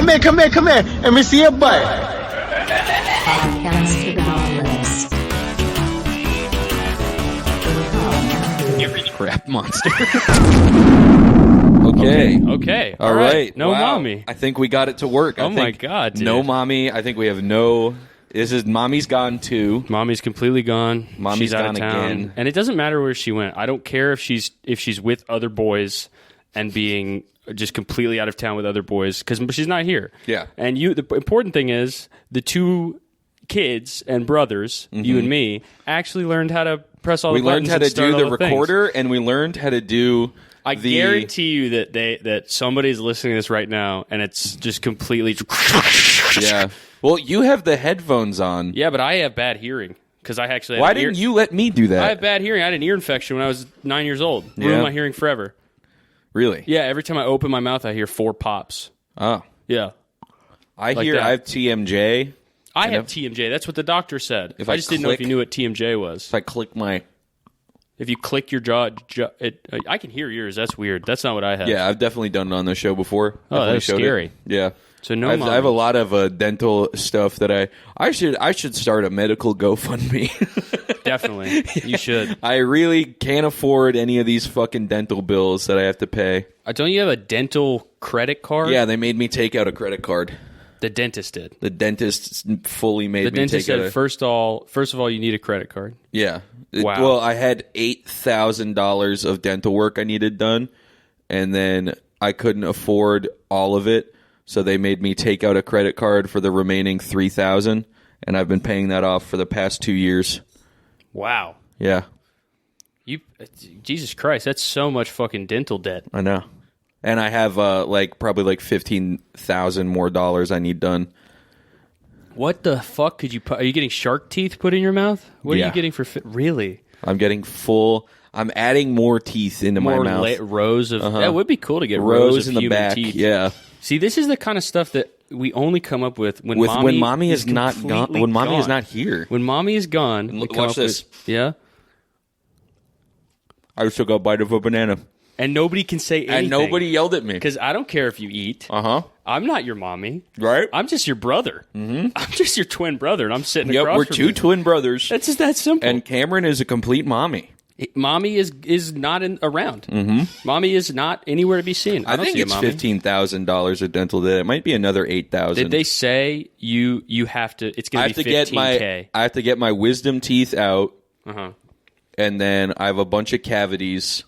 Come here. Let me see your butt. Podcast to the Nautilus. You rich crap monster. Okay. All right. No mommy. I think we got it to work. Oh my God, dude. No mommy. I think we have no... This is Mommy's gone too. Mommy's completely gone. Mommy's she's out gone of town. again. And it doesn't matter where she went. I don't care if she's with other boys and being just completely out of town with other boys because she's not here. Yeah. And the important thing is the two kids and brothers, you and me, actually learned how to press all the buttons. We learned how and to start do all the the things. recorder, and we learned how to do. I guarantee you that somebody's listening to this right now, and it's just completely. Yeah. Well, you have the headphones on. Yeah, but I have bad hearing because I actually. Why didn't you let me do that? I have bad hearing. I had an ear infection when I was 9 years old. Yeah. Ruined my hearing forever. Really? Yeah, every time I open my mouth, I hear 4 pops. Oh. Yeah. I Like hear that. I have TMJ. I have TMJ. That's what the doctor said. If I I just didn't know if click- you knew what TMJ was. If I click my... If you click your jaw, I can hear yours. That's weird. That's not what I have. Yeah, I've definitely done it on the show before. Oh, Definitely that's showed it. scary. Yeah. So no I have a mommy. lot of dental stuff that I should start a medical GoFundMe. Definitely. You should. I really can't afford any of these fucking dental bills that I have to pay. Don't you have a dental credit card? Yeah, they made me take out a credit card. The dentist did. The dentist fully made The me dentist take out said, first of all, you need a credit card. Yeah. Wow. Well, I had $8,000 of dental work I needed done, and then I couldn't afford all of it, so they made me take out a credit card for the remaining $3,000, and I've been paying that off for the past 2 years. Wow. Yeah, Jesus Christ, that's so much fucking dental debt. I know. And I have probably $15,000 more dollars I need done. What the fuck could you put? Are you getting shark teeth put in your mouth? What are Yeah. you getting for really? I'm getting I'm adding more teeth into my More mouth. rows of that would be cool to get Rows of in the human back. teeth. Yeah. See, this is the kind of stuff that we only come up with when Mommy is not gone. completely When Mommy is gone. not here. When mommy is gone, we come Watch up this. yeah, I just took a bite of a banana. and nobody can say anything. And nobody yelled at me. because I don't care if you eat. Uh-huh. I'm not your mommy. Right? I'm just your brother. Mm-hmm. I'm just your twin brother, and I'm sitting Yep, across we're from two you. twin brothers. That's just that simple. And Cameron is a complete mommy. Mommy is not around. Mm-hmm. Mommy is not anywhere to be seen. I don't think see it's a mommy. $15,000 of dental debt. It might be another $8,000. Did they say you have to? It's I going have to to be $15K. I have to get my wisdom teeth out, Uh-huh. and then I have a bunch of cavities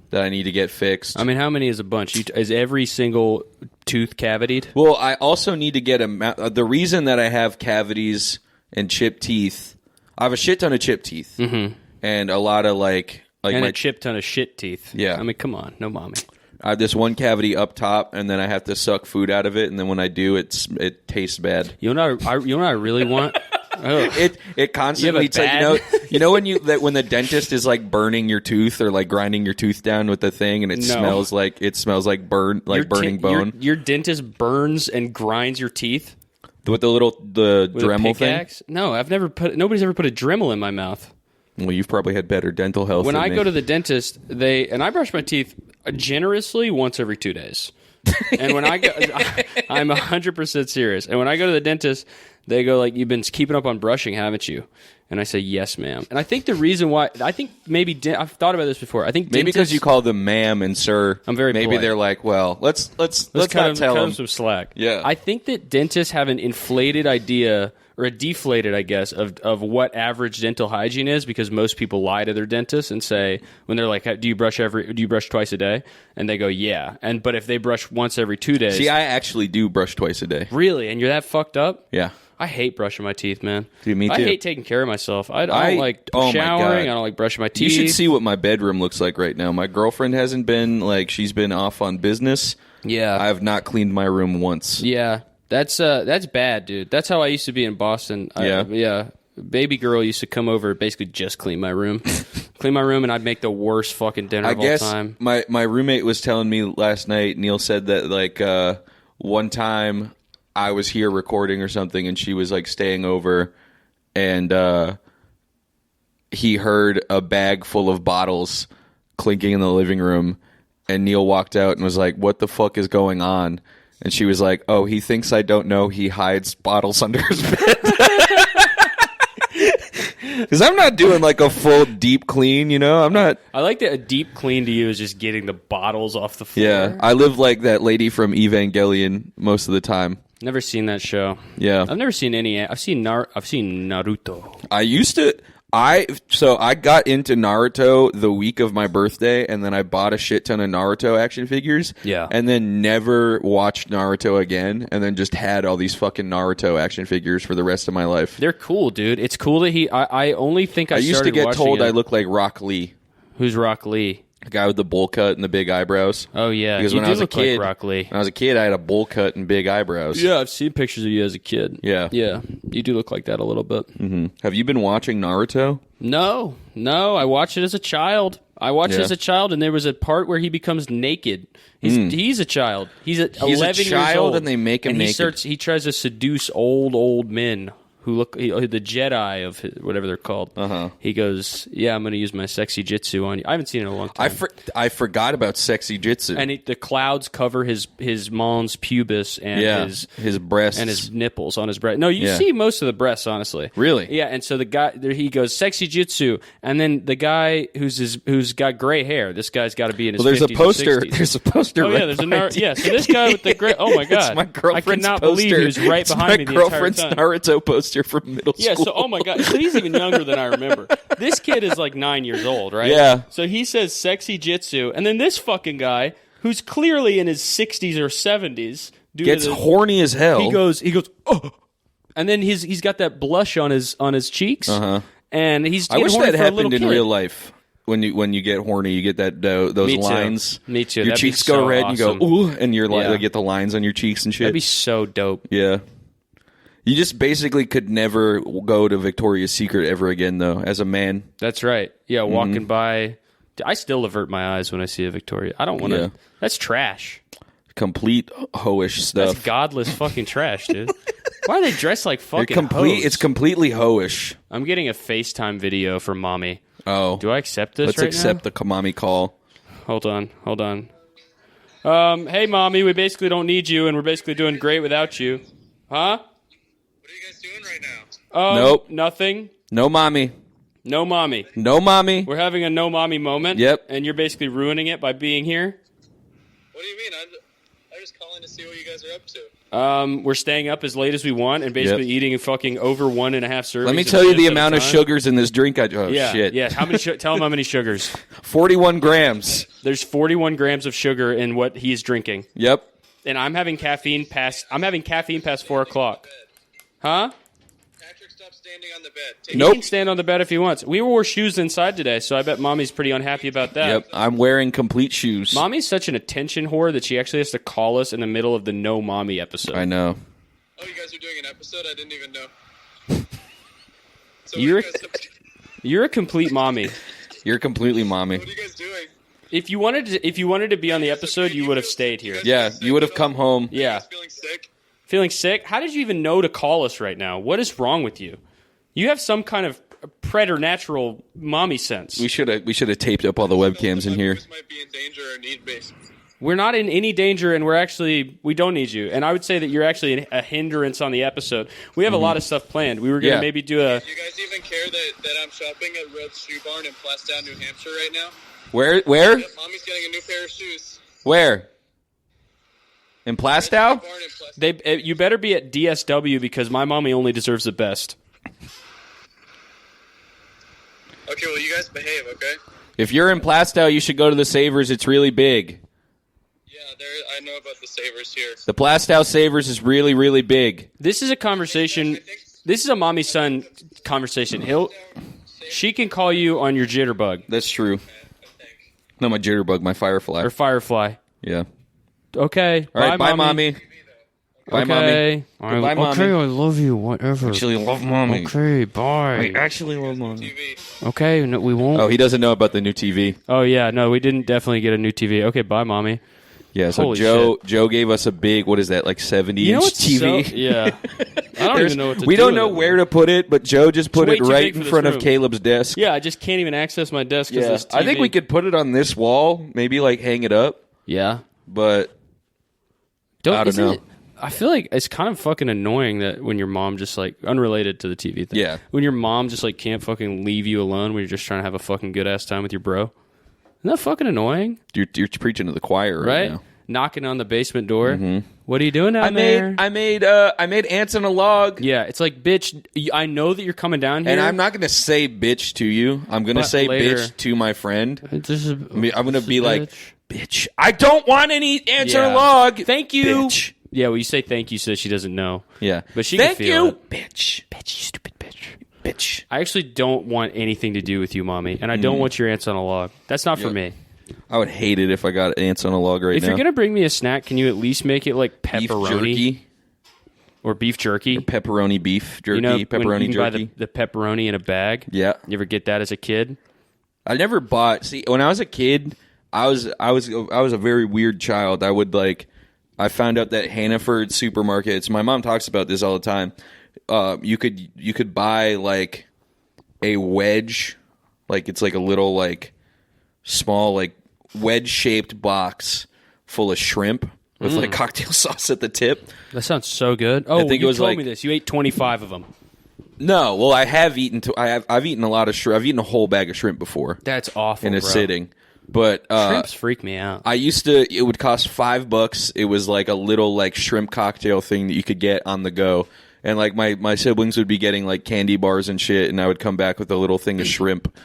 that I need to get fixed. I mean, how many is a bunch? Is every single tooth cavitied? Well, I also need to get the reason that I have cavities and chipped teeth. I have a shit ton of chipped teeth, and a lot of like And my a chip ton of shit teeth. Yeah. I mean, come on, no mommy. I have this one cavity up top, and then I have to suck food out of it, and then when I do, it tastes bad. You know what I really want? Ugh. It constantly You have a like, bad- you know when the dentist is like burning your tooth or like grinding your tooth down with the thing, and it No. smells like burning bone Your dentist burns and grinds your teeth with the with Dremel a thing. pickaxe. No, nobody's ever put a Dremel in my mouth. Well, you've probably had better dental health. When than I me. go to the dentist, I brush my teeth generously once every 2 days. And when I go, I'm 100% serious. And when I go to the dentist, they go like, "You've been keeping up on brushing, haven't you?" And I say, "Yes, ma'am." And I think the reason why, maybe I've thought about this before. I think maybe because dentists- you call them ma'am and sir. I'm very maybe polite. they're like, well, let's Let's not cut tell him them. some slack. Yeah. I think that dentists have an inflated idea, or a deflated, I guess, of what average dental hygiene is, because most people lie to their dentist and say, when they're like, do you brush twice a day? And they go, yeah. But if they brush once every 2 days. See, I actually do brush twice a day. Really? And you're that fucked up? Yeah. I hate brushing my teeth, man. Dude, me I too. hate taking care of myself. I don't like oh my showering. God. I don't like brushing my You teeth. should see what my bedroom looks like right now. My girlfriend hasn't been she's been off on business. Yeah. I have not cleaned my room once. Yeah. That's bad, dude. That's how I used to be in Boston. Yeah. Baby girl used to come over, basically just clean my room, and I'd make the worst fucking dinner I of guess all time. my roommate was telling me last night. Neil said that one time I was here recording or something, and she was like staying over, and he heard a bag full of bottles clinking in the living room, and Neil walked out and was like, "What the fuck is going on?" And she was like, "Oh, he thinks I don't know he hides bottles under his bed." Because I'm not doing like a full deep clean, I'm not. I like that a deep clean to you is just getting the bottles off the floor. Yeah, I live like that lady from Evangelion most of the time. Never seen that show. Yeah, I've never seen any. I've seen Naruto. I used to. I got into Naruto the week of my birthday, and then I bought a shit ton of Naruto action figures. Yeah. And then never watched Naruto again, and then just had all these fucking Naruto action figures for the rest of my life. They're cool, dude. It's cool that I only think I used to get told I look like Rock Lee. Who's Rock Lee? The guy with the bowl cut and the big eyebrows. Oh, yeah. Because you when I was a look kid, like Rock Lee. When I was a kid, I had a bowl cut and big eyebrows. Yeah, I've seen pictures of you as a kid. Yeah. Yeah, you do look like that a little bit. Mm-hmm. Have you been watching Naruto? No. I watched it as a child. And there was a part where he becomes naked. He's a child. He's 11 years old. And they make him naked. He tries to seduce old men who look the Jedi of whatever they're called. He goes, "Yeah, I'm going to use my sexy jutsu on you." I haven't seen it in a long time. I forgot about sexy jutsu. And the clouds cover his mons pubis and his breasts and his nipples on his breast. No, you see most of the breasts, honestly. Really? Yeah. And so the guy he goes sexy jutsu, and then the guy who's got gray hair. This guy's got to be in his 50s or 60s. There's a poster. Oh yeah, there's So this guy with the gray. Oh my god, it's my girlfriend's I cannot poster. believe he was right behind me the entire time. My girlfriend's Naruto poster from middle school. Yeah, so oh my god, so he's even younger than I remember. This kid is like 9 years old, right? Yeah. So he says sexy jitsu, and then this fucking guy, who's clearly in his 60s or 70s, gets horny as hell. He goes, oh, and then he's got that blush on his cheeks, and he's. I wish horny that for a little happened in kid. real life. When you get horny, you get those lines. Me too. Your That'd cheeks be go so red, awesome. and you go ooh, and you get the lines on your cheeks and shit. That'd be so dope. Yeah. You just basically could never go to Victoria's Secret ever again, though, as a man. That's right. Yeah, walking by. I still avert my eyes when I see a Victoria. I don't want to. Yeah. That's trash. Complete hoish stuff. That's godless fucking trash, dude. Why are they dressed like fucking hoes? It's completely hoish. I'm getting a FaceTime video from mommy. Oh. Do I accept this Let's right accept now? the Kamami call. Hold on. Hey, mommy, we basically don't need you, and we're basically doing great without you. Huh? What are you guys doing right now? Nope. Nothing. No mommy. No mommy. No mommy. We're having a no mommy moment. Yep. And you're basically ruining it by being here. What do you mean? I'm just calling to see what you guys are up to. We're staying up as late as we want and basically eating fucking over 1.5 servings. Let me tell you the amount of sugars in this drink. Shit. Yeah. How many? Tell him how many sugars. 41 grams. There's 41 grams of sugar in what he's drinking. Yep. And I'm having caffeine past 4 o'clock. Huh? Patrick, stop standing on the bed. He can stand on the bed if he wants. We wore shoes inside today, so I bet Mommy's pretty unhappy about that. Yep. I'm wearing complete shoes. Mommy's such an attention whore that she actually has to call us in the middle of the No Mommy episode. I know. Oh, you guys are doing an episode? I didn't even know. So You're a complete mommy. You're completely mommy. what are you guys doing? If you wanted to be on the episode, you would have stayed here. Yeah, you would have come home. Yeah. You guys feeling sick? Feeling sick? How did you even know to call us right now? What is wrong with you? You have some kind of preternatural mommy sense. We should have taped up all the webcams in here. This might be in danger or need me. We're not in any danger, and we don't need you. And I would say that you're actually a hindrance on the episode. We have a lot of stuff planned. We were going to maybe do a... Do you guys even care that I'm shopping at Red's Shoe Barn in Plastown, New Hampshire right now? Where? Yep, Mommy's getting a new pair of shoes. Where? In Plastow? You better be at DSW because my mommy only deserves the best. Okay, well, you guys behave, okay? If you're in Plastow, you should go to the Savers. It's really big. Yeah, I know about the Savers here. The Plastow Savers is really, really big. This is a conversation. This is a mommy-son conversation. She can call you on your jitterbug. That's true. No, my jitterbug, my firefly. Or firefly. Yeah. Okay. All right, bye, mommy. Bye, okay. mommy. Goodbye, mommy. Okay, I love you. Whatever. Actually love mommy. Okay, bye. I actually love mommy. TV. Okay, no, we won't. Oh, he doesn't know about the new TV. Oh, yeah. No, we didn't definitely get a new TV. Okay, bye, mommy. Yeah, so Holy Joe gave us a big, what is that, like 70-inch TV? Yeah. I don't even know what to do. We don't with know it. where to put it, but Joe just put way it too right big for in this front of room. Caleb's desk. Yeah, I just can't even access my desk because this TV. I think we could put it on this wall, maybe like hang it up, Yeah. but I don't know. I feel like it's kind of fucking annoying that when your mom just like, unrelated to the TV thing. Yeah. When your mom just like can't fucking leave you alone when you're just trying to have a fucking good ass time with your bro. Isn't that fucking annoying? You're preaching to the choir right now. Knocking on the basement door. Mm-hmm. What are you doing down there? I made ants on a log. Yeah, it's like, bitch, I know that you're coming down here. And I'm not going to say bitch to you. I'm going to say later, bitch to my friend. I'm going to be like, bitch, I don't want any ants on a log. Thank you. Bitch. Yeah, well, you say thank you so she doesn't know. Yeah. But she can feel it. Bitch. Bitch, you stupid bitch. Bitch. I actually don't want anything to do with you, Mommy, and I don't want your ants on a log. That's not for me. I would hate it if I got ants on a log right now. If you're going to bring me a snack, can you at least make it like pepperoni? Beef jerky. Or beef jerky. Or pepperoni beef jerky. You know, pepperoni when you jerky. buy the pepperoni in a bag? Yeah. You ever get that as a kid? I never bought... See, when I was a kid, I was a very weird child. I found out that Hannaford supermarkets... My mom talks about this all the time. You could buy like a wedge. Like it's like a little like small like wedge-shaped box full of shrimp with like cocktail sauce at the tip. That sounds so good. Oh, think you it was told like- me this. You ate 25 of them. No, well, I have eaten. I've eaten a lot of shrimp. I've eaten a whole bag of shrimp before That's awful, in a bro. sitting. But Shrimps freak me out. I used to. It would cost $5. It was like a little like shrimp cocktail thing that you could get on the go. And like my siblings would be getting like candy bars and shit, and I would come back with a little thing of shrimp.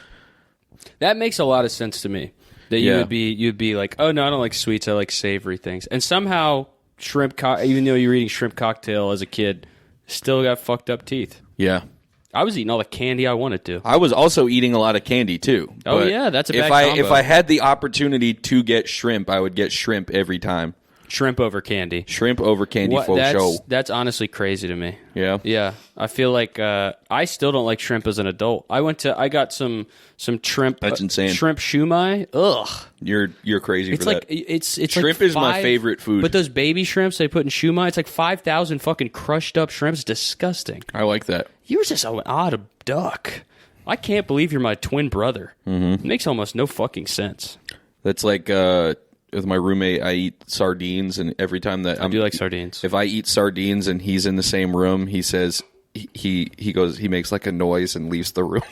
That makes a lot of sense to me. That you'd be like, oh no, I don't like sweets. I like savory things. And somehow shrimp, even though you were eating shrimp cocktail as a kid, still got fucked up teeth. Yeah. I was eating all the candy I wanted to. I was also eating a lot of candy too. Oh But yeah, that's a bad if combo. I had the opportunity to get shrimp, I would get shrimp every time. Shrimp over candy. Shrimp over candy for show. That's honestly crazy to me. Yeah. Yeah. I feel like I still don't like shrimp as an adult. I got some shrimp. That's insane. Shrimp shumai. Ugh. You're crazy It's for like that. it's Shrimp like is my favorite food. But those baby shrimps they put in shumai, it's like 5,000 fucking crushed up shrimps. Disgusting. I like that. You're just an odd duck. I can't believe you're my twin brother. Mm-hmm. It makes almost no fucking sense. That's like with my roommate, I eat sardines, and every time that I do like sardines. if I eat sardines and he's in the same room, he says he makes like a noise and leaves the room.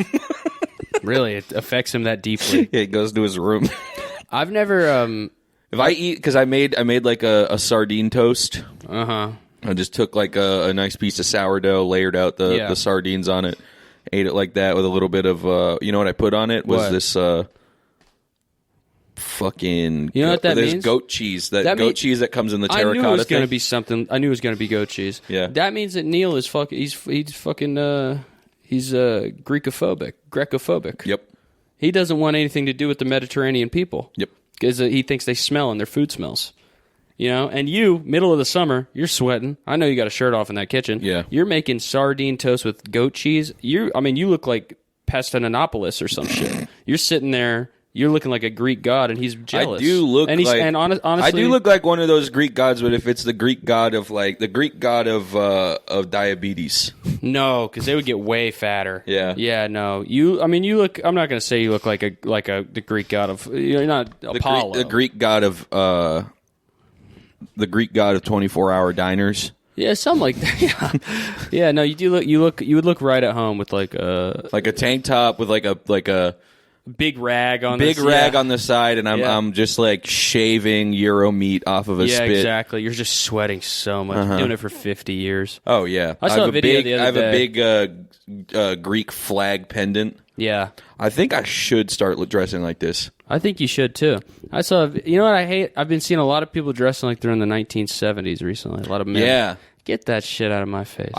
Really, it affects him that deeply. Yeah, he goes to his room. I've never. If I eat, because I made like a sardine toast. I just took like a nice piece of sourdough, layered out the sardines on it, ate it like that with a little bit of you know what I put on it was What? this fucking You know what that there's means? goat cheese cheese that comes in the I terracotta knew it was going to thing. be something. I knew it was going to be goat cheese. Yeah. That means that Neil is fucking. He's fucking. He's Grecophobic. Yep. He doesn't want anything to do with the Mediterranean people. Yep. Because he thinks they smell and their food smells. You know, and you, middle of the summer, you're sweating. I know you got a shirt off in that kitchen. Yeah. You're making sardine toast with goat cheese. You look like Pastananopolis or some shit. You're sitting there. You're looking like a Greek god, and he's jealous. I do look and like honestly, I do look like one of those Greek gods, but if it's the Greek god of diabetes. No, because they would get way fatter. Yeah. Yeah. No. You look. I'm not going to say you look like the Greek god of. You're not Apollo. The Greek god of 24-hour diners. Yeah, something like that. Yeah. Yeah. No, you do look. You would look right at home with like a tank top with like a big rag on on the side, and I'm just like shaving Euro meat off of a spit. Yeah, exactly. You're just sweating so much. You're doing it for 50 years. Oh yeah, I saw a video the other day. I have a big Greek flag pendant. Yeah. I think I should start dressing like this. I think you should too. I saw. You know what I hate? I've been seeing a lot of people dressing like they're in the 1970s recently. A lot of men. Yeah. Get that shit out of my face.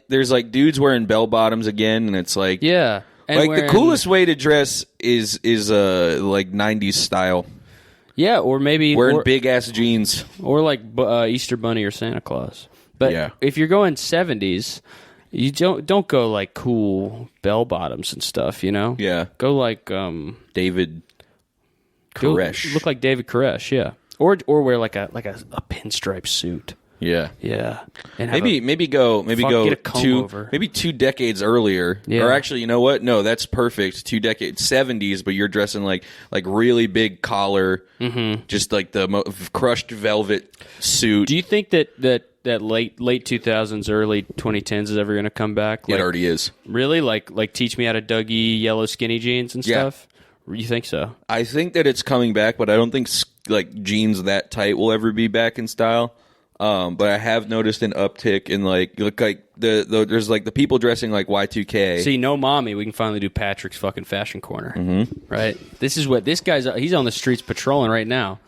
There's like dudes wearing bell bottoms again, and it's like yeah. And like the coolest way to dress is like 90s style. Yeah, or maybe wearing big ass jeans, or like Easter Bunny or Santa Claus. But if you're going 70s, you don't go like cool bell bottoms and stuff. You know, go like David Koresh. Look like David Koresh, yeah. Or wear like a pinstripe suit. Yeah. Yeah. And have Maybe go get a comb two over. maybe 2 decades earlier. Yeah. Or actually, you know what? No, that's perfect. 2 decades, 70s, but you're dressing like really big collar, just like the crushed velvet suit. Do you think that late 2000s, early 2010s is ever going to come back? It already is. Really? Like teach me how to Dougie yellow skinny jeans and Yeah. stuff? You think so? I think that it's coming back, but I don't think like jeans that tight will ever be back in style. But I have noticed an uptick in like there's like the people dressing like Y2K. See, no mommy, we can finally do Patrick's fucking fashion corner, right? This is what this guy's. He's on the streets patrolling right now,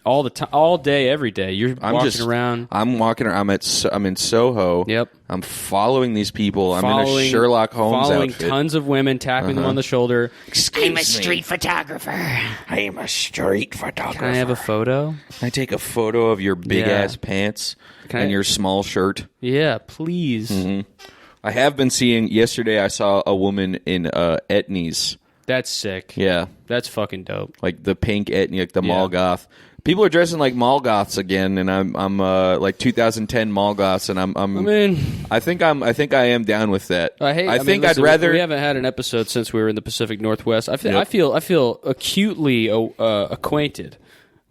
all the time, all day, every day. You're walking around. I'm walking around. I'm in Soho. Yep. I'm following these people. I'm in a Sherlock Holmes following outfit. tons of women, tapping them on the shoulder. I'm a street photographer. I'm a street photographer. Can I have a photo? Can I take a photo of your big ass pants and your small shirt? Yeah, please. I have been seeing. Yesterday, I saw a woman in Etnies. That's sick. Yeah, That's fucking dope. like the pink Etnie, like the mall goth. People are dressing like mall goths again, and I'm like 2010 mall goths, and I think I am down with that. Listen, I'd rather. We haven't had an episode since we were in the Pacific Northwest. I feel acutely acquainted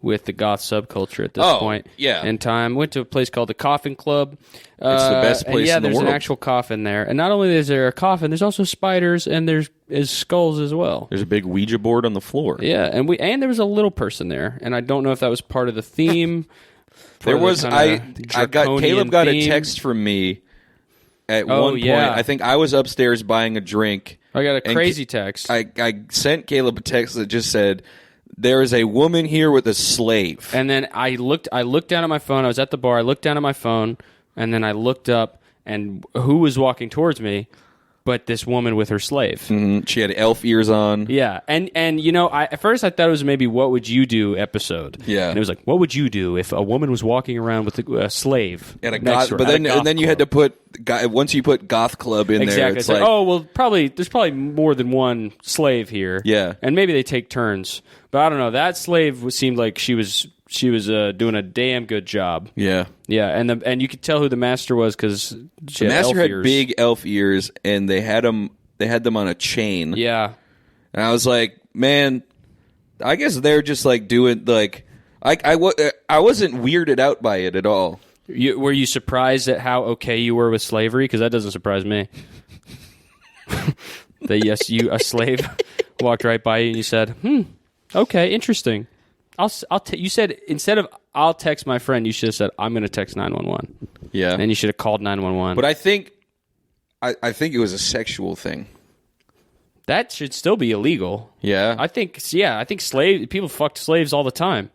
with the goth subculture at this point. Yeah. In time, went to a place called the Coffin Club. It's the best place in the there's world. an actual coffin there, and not only is there a coffin, there's also spiders and there's skulls as well. There's a big Ouija board on the floor. Yeah, and there was a little person there, and I don't know if that was part of the theme. Caleb got a text from me at one point. Yeah. I think I was upstairs buying a drink. I got a crazy text. I sent Caleb a text that just said, "There is a woman here with a slave." And then I looked down at my phone. I was at the bar. I looked down at my phone, and then I looked up, and who was walking towards me? But this woman with her slave. She had elf ears on. Yeah, and you know, at first I thought it was maybe "What would you do" episode. Yeah, and it was like, "What would you do if a woman was walking around with a slave?" At a goth, but then you had to put once you put goth club in there. It's like, oh well, there's probably more than one slave here. Yeah, and maybe they take turns. But I don't know. That slave seemed like she was doing a damn good job. Yeah, and you could tell who the master was because the master had big elf ears, and they had them on a chain. Yeah, and I was like, man, I guess they're just like doing like I wasn't weirded out by it at all. Were you surprised at how okay you were with slavery? Because that doesn't surprise me. A slave walked right by you and you said, okay, interesting. You said instead of I'll text my friend, you should have said I'm going to text 911. Yeah, and you should have called 911. But I think it was a sexual thing. That should still be illegal. Yeah, I think people fucked slaves all the time.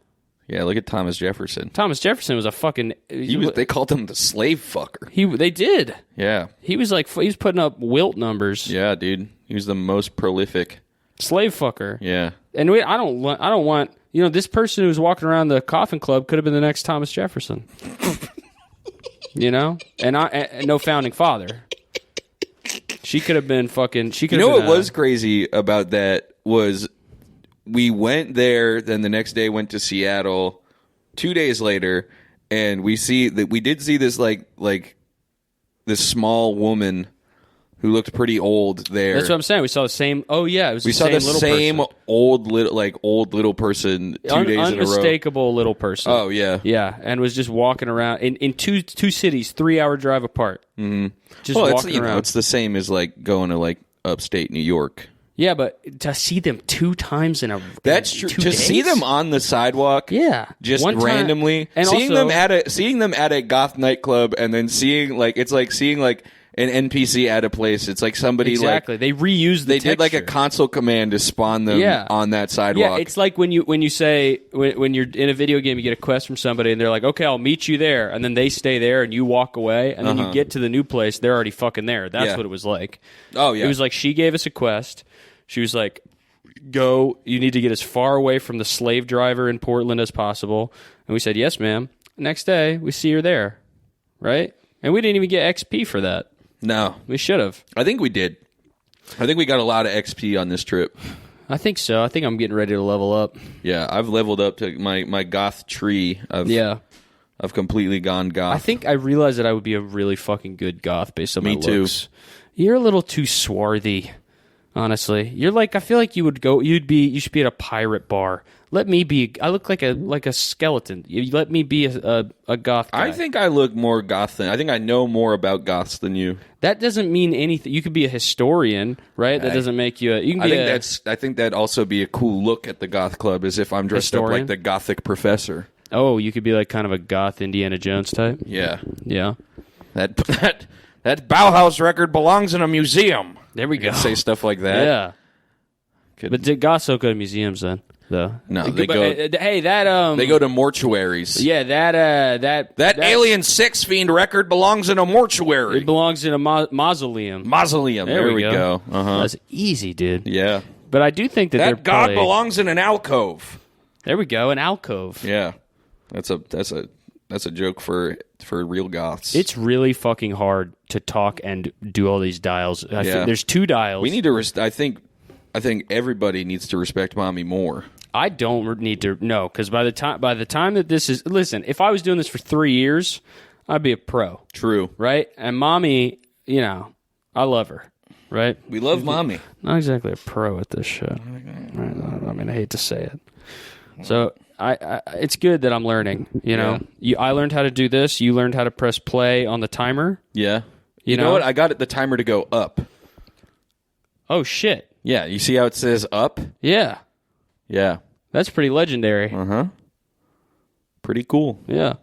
Yeah, look at Thomas Jefferson. Thomas Jefferson was a fucking. They called him the slave fucker. They did. Yeah, he was putting up wilt numbers. Yeah, dude, he was the most prolific slave fucker. Yeah, and I don't want. You know, this person who was walking around the Coffin Club could have been the next Thomas Jefferson. You know, and no founding father. She could have been fucking. She could. You know what was crazy about that was we went there, then the next day went to Seattle. 2 days later, and we did see this like this small woman who looked pretty old there. That's what I'm saying. We saw the same. Oh yeah, it was. We saw the same old little person 2 days in a row. Unmistakable little person. Oh yeah, yeah, and was just walking around in two cities, 3-hour drive apart. Mm-hmm. Just walking around. It's the same as like going to like upstate New York. Yeah, but to see them 2 times in a that's true. To see them on the sidewalk, yeah, just randomly, and seeing them at a goth nightclub, and then seeing an NPC at a place. It's like somebody exactly. They reused. They did like a console command to spawn them on that sidewalk. Yeah, it's like when you say when you're in a video game, you get a quest from somebody, and they're like, "Okay, I'll meet you there," and then they stay there, and you walk away, and then you get to the new place, they're already fucking there. That's what it was like. Oh yeah, it was like she gave us a quest. She was like, "Go. You need to get as far away from the slave driver in Portland as possible." And we said, "Yes, ma'am." Next day, we see her there, right? And we didn't even get XP for that. No. We should have. I think we did. I think we got a lot of XP on this trip. I think so. I think I'm getting ready to level up. Yeah, I've leveled up to my goth tree. I've I've completely gone goth. I think I realized that I would be a really fucking good goth based on my Me too. looks. You're a little too swarthy, honestly. You're like, I feel like you should be at a pirate bar. Let me be. I look like a skeleton. You let me be a goth guy. I think I look more goth than I think I know more about goths than you. That doesn't mean anything. You could be a historian, right? That doesn't make you. You can be I think that'd also be a cool look at the goth club, as if I'm dressed Historian? up like the gothic professor. Oh, you could be like kind of a goth Indiana Jones type. Yeah, Yeah. that Bauhaus record belongs in a museum. There we go. Say stuff like that. Yeah. But goths don't go to museums then, though. No, they go. Hey, that They go to mortuaries. Yeah, that Alien Sex Fiend record belongs in a mortuary. It belongs in a mausoleum. Mausoleum. There we go. That's easy, dude. Yeah. But I do think that they're That god probably, belongs in an alcove. There we go, an alcove. Yeah. That's a joke for real goths. It's really fucking hard to talk and do all these dials. There's 2 dials. We need to. I think everybody needs to respect mommy more. I don't need to know because by the time that this is, listen, if I was doing this for 3 years, I'd be a pro. True. Right? And mommy, I love her. Right? We love mommy. Not exactly a pro at this show. I mean, I hate to say it. So I it's good that I'm learning. I learned how to do this. You learned how to press play on the timer. Yeah. You know what? I got the timer to go up. Oh shit. Yeah. You see how it says up? Yeah. Yeah. That's pretty legendary. Pretty cool. Yeah.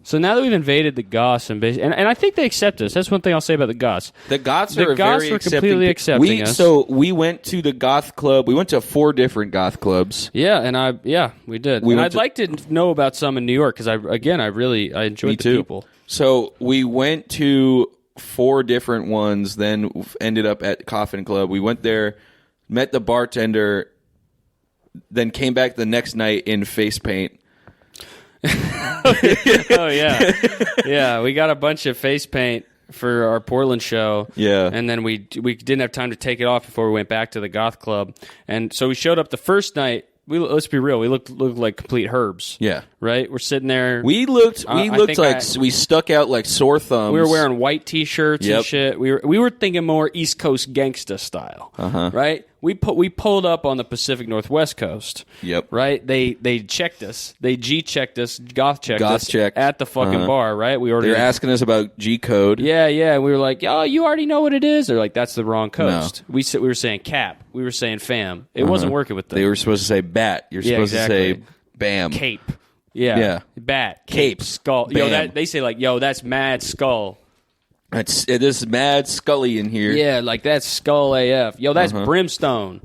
So now that we've invaded the Goths and I think they accept us. That's one thing I'll say about the Goths. The Goths The are Goths very were completely accepting us. So we went to the goth club. We went to 4 different goth clubs. Yeah, and we did. We and went I'd to- like to know about some in New York because I enjoyed the people. So we went to 4 different ones, then ended up at Coffin Club. We went there, met the bartender, then came back the next night in face paint. Oh yeah, yeah. We got a bunch of face paint for our Portland show. Yeah, and then we didn't have time to take it off before we went back to the goth club, and so we showed up the first night. Let's be real. We looked like complete herbs. Yeah, right. We're sitting there. We looked like we stuck out like sore thumbs. We were wearing white t-shirts Yep. and shit. We were thinking more East Coast gangsta style. Right. We pulled up on the Pacific Northwest coast. Yep. Right. They checked us. They checked us. Goth checked us checked. at the fucking bar. Right. We ordered. They were asking us about G code. Yeah, yeah. We were like, "Oh, you already know what it is." They're like, "That's the wrong coast." No. We were saying cap. We were saying fam. It wasn't working with them. They were supposed to say bat. You're supposed to say bam. Cape. Yeah. Yeah. Bat. Cape. Skull. Bam. Yo, they say like, "Yo, that's mad skull." It is mad Scully in here. Yeah, like that's skull AF. Yo, that's brimstone.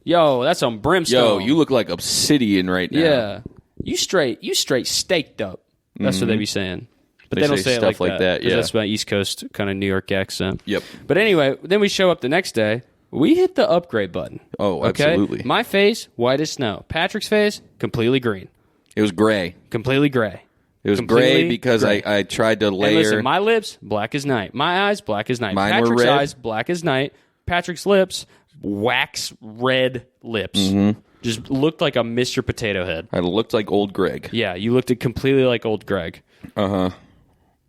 Yo, that's on brimstone. Yo, you look like obsidian right now. Yeah, you straight staked up. That's what they be saying. But they don't say stuff it like that. Yeah, that's my East Coast kind of New York accent. Yep. But anyway, then we show up the next day. We hit the upgrade button. Oh, okay? absolutely. My face, white as snow. Patrick's face, completely green. It was gray. Completely gray. It was gray because I tried to layer. And listen, my lips, black as night. My eyes, black as night. Mine Patrick's were red. eyes, black as night. Patrick's lips, wax red lips. Just looked like a Mr. Potato Head. I looked like old Greg. Yeah, you looked completely like old Greg.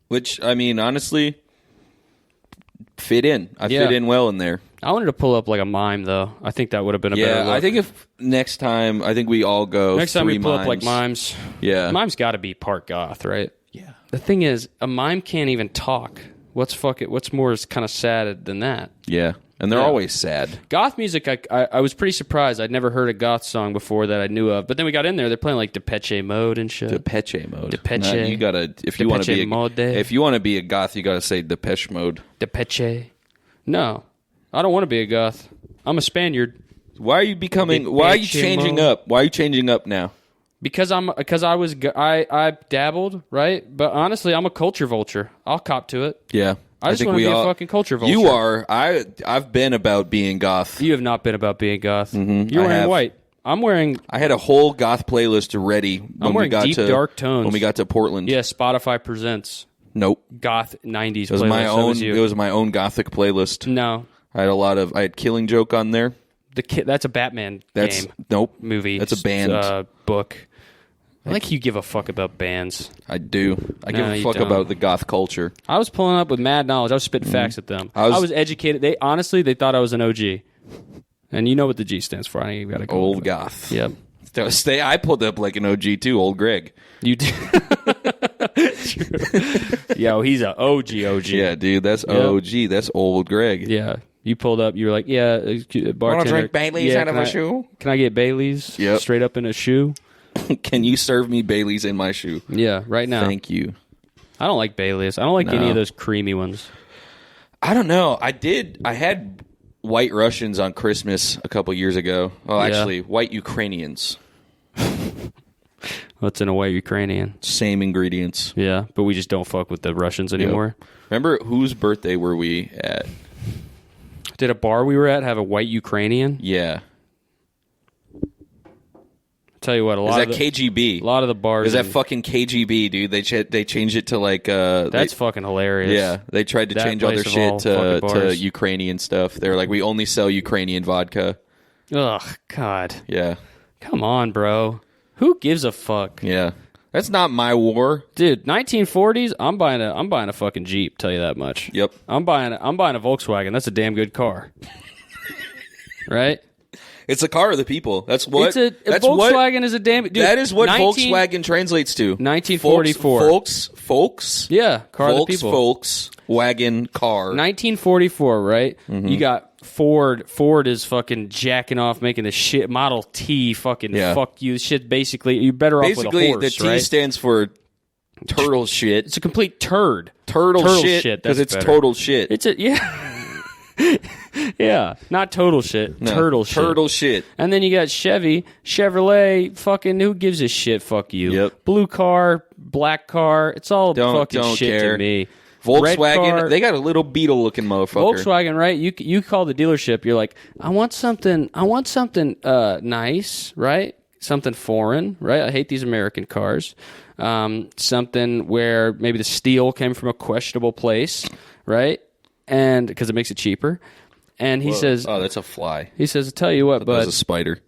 Which, I mean, honestly, fit in. I fit in well in there. I wanted to pull up like a mime, though. I think that would have been a better look. I think if next time, I think we all go Next time we 3 pull mimes. up like mimes. Yeah. Mime's got to be part goth, right? Yeah. The thing is, a mime can't even talk. What's more is kind of sad than that? Yeah. And they're Yeah. always sad. Goth music, I was pretty surprised. I'd never heard a goth song before that I knew of. But then we got in there, they're playing like Depeche Mode and shit. Depeche Mode. Depeche. Nah, you gotta if you want to be Mode. if you want to be a goth, you gotta say Depeche Mode. Depeche. No, I don't want to be a goth. I'm a Spaniard. Why are you Why are you changing up? Why are you changing up now? Because I dabbled, right? But honestly, I'm a culture vulture. I'll cop to it. Yeah. I just want to be a fucking culture vulture. You are. I've been about being goth. You have not been about being goth. Mm-hmm. You're I wearing have. white. I'm wearing. I had a whole goth playlist ready when wearing we got deep, to dark tones. when we got to Portland. Yeah, Spotify presents Nope. goth 90s. It was playlist. my So own. was you. It was my own gothic playlist. No, I had Killing Joke on there. that's a Batman That's game nope. movie. That's a band. Book. I like you give a fuck about bands. I do. I give No, a you fuck don't. about the goth culture. I was pulling up with mad knowledge. I was spitting facts at them. I was educated. They thought I was an OG. And you know what the G stands for. I ain't got to go. Old goth. Yep. I pulled up like an OG too, old Greg. You do. Yo, he's a OG. Yeah, dude, that's OG. That's old Greg. Yeah. You pulled up. You were like, yeah, bartender. Want to drink Bailey's out of a shoe? Can I get Bailey's Yep. straight up in a shoe? Can you serve me Bailey's in my shoe? Yeah, right now. Thank you. I don't like Bailey's. I don't like any of those creamy ones. I don't know. I had White Russians on Christmas a couple years ago. Oh, actually, White Ukrainians. What's in a way Ukrainian? Same ingredients. Yeah, but we just don't fuck with the Russians anymore. Yep. Remember, whose birthday were we at? Did a bar we were at have a white Ukrainian? Yeah. Tell you what, a lot of KGB? A lot of the bars. Is that fucking KGB, dude? They changed it to like. That's fucking hilarious. Yeah, they tried to That change all their place of all shit to bars. Ukrainian stuff. They're like, we only sell Ukrainian vodka. Ugh, God. Yeah. Come on, bro. Who gives a fuck? Yeah. That's not my war. Dude, 1940s, I'm buying a fucking Jeep, tell you that much. Yep. I'm buying a Volkswagen. That's a damn good car. Right? It's a car of the people. That's what. That's Volkswagen is a damn. Dude, that is what Volkswagen translates to. 1944. Folks. Yeah, car of the people. Volkswagen car. 1944, right? Mm-hmm. You got Ford. Ford is fucking jacking off, making the shit. Model T, fucking fuck you. Shit, basically, you're better off with a horse. The T right? stands for turtle shit. It's a complete turd. Turtle shit because it's better. total shit. It's a yeah, not total shit. No, turtle shit. Turtle shit. And then you got Chevrolet. Fucking who gives a shit? Fuck you. Yep. Blue car, black car. It's all fucking shit care. to me. Volkswagen, they got a little beetle looking motherfucker. Volkswagen, right? You call the dealership. You're like, I want something nice, right? Something foreign, right? I hate these American cars. Something where maybe the steel came from a questionable place, right? And because it makes it cheaper. And he says, "Oh, that's a fly." He says, "I tell you what, bud, that's a spider."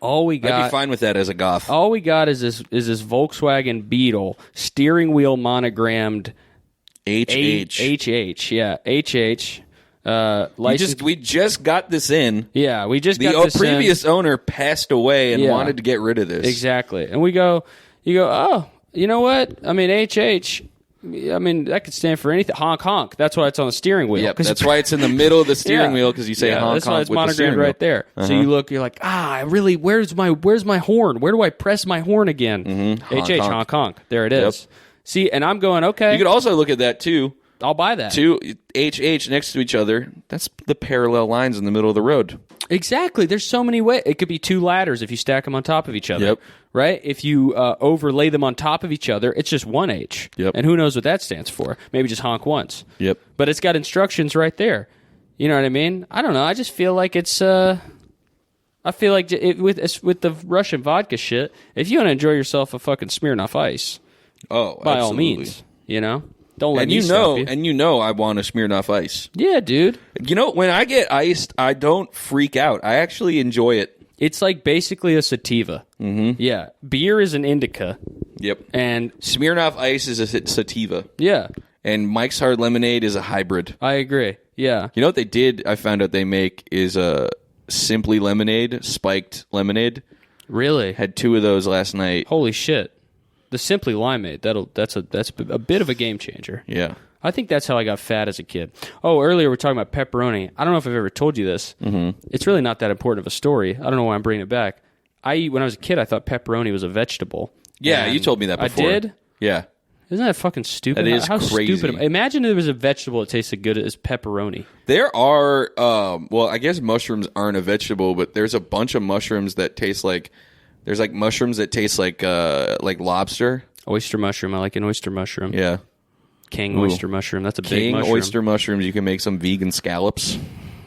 All we got, I'd be fine with that as a goth. All we got is this Volkswagen Beetle steering wheel monogrammed HH. Yeah, HH. License. We just got this in. Yeah, we just got this The previous owner passed away and wanted to get rid of this. Exactly. And you go, oh, you know what? I mean, HH. I mean, that could stand for anything. Honk, honk. That's why it's on the steering wheel. Yep, that's why it's in the middle of the steering wheel because you say honk, that's why honk it's with the steering monogrammed wheel. right there. So you look, you're like, where's my horn? Where do I press my horn again? Honk, HH, honk. honk, honk. There it is. Yep. See, and I'm going, okay. You could also look at that too. I'll buy that. Two HH next to each other. That's the parallel lines in the middle of the road. Exactly. There's so many ways. It could be two ladders if you stack them on top of each other. Yep. Right? If you overlay them on top of each other, it's just one H. Yep. And who knows what that stands for? Maybe just honk once. Yep. But it's got instructions right there. You know what I mean? I don't know. I just feel like it's. I feel like with the Russian vodka shit, if you want to enjoy yourself a fucking Smirnoff Ice, by all means, you know. Don't let me stop you. And I want a Smirnoff Ice. Yeah, dude. You know, when I get iced, I don't freak out. I actually enjoy it. It's like basically a sativa. Mm-hmm. Yeah. Beer is an indica. Yep. And Smirnoff Ice is a sativa. Yeah. And Mike's Hard Lemonade is a hybrid. I agree. Yeah. You know what they did? I found out they make is a Simply Lemonade, spiked lemonade. Really? Had 2 of those last night. Holy shit. The Simply Limeade, that's a bit of a game changer. Yeah. I think that's how I got fat as a kid. Oh, earlier we were talking about pepperoni. I don't know if I've ever told you this. Mm-hmm. It's really not that important of a story. I don't know why I'm bringing it back. When I was a kid, I thought pepperoni was a vegetable. Yeah, you told me that before. I did? Yeah. Isn't that fucking stupid? That is how crazy. Stupid. Imagine there was a vegetable that tasted good as pepperoni. There are, I guess mushrooms aren't a vegetable, but there's a bunch of mushrooms that taste like, there's like mushrooms that taste like lobster. Oyster mushroom. I like an oyster mushroom. Yeah. King oyster mushroom. That's a big mushroom. Oyster mushrooms. You can make some vegan scallops.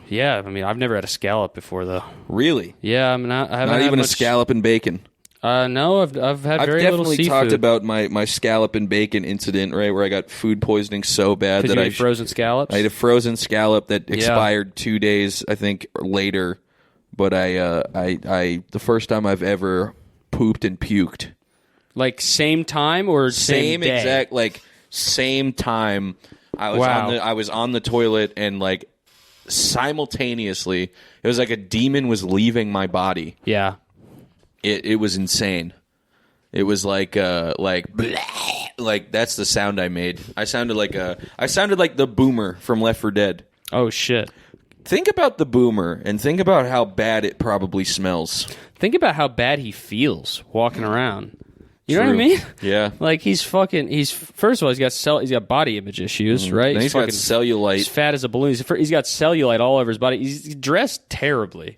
Yeah, I mean, I've never had a scallop before, though. Really? Yeah, I haven't Not had even much... a scallop and bacon. No, I've had very little seafood. I've definitely talked about my scallop and bacon incident, right, where I got food poisoning so bad that you ate frozen scallops? I ate a frozen scallop that expired 2 days, I think, later. But I the first time I've ever pooped and puked. Like same time or same day? Exact, like same time. I was Wow. I was on the toilet and like simultaneously, it was like a demon was leaving my body. Yeah. It was insane. It was like bleh, like that's the sound I made. I sounded like the boomer from Left 4 Dead. Oh shit. Think about the boomer and think about how bad it probably smells. Think about how bad he feels walking around. You know what I True. mean? Yeah. Like he's first of all he's got body image issues, right? Then he's got cellulite. He's fat as a balloon. He's got cellulite all over his body. He's dressed terribly.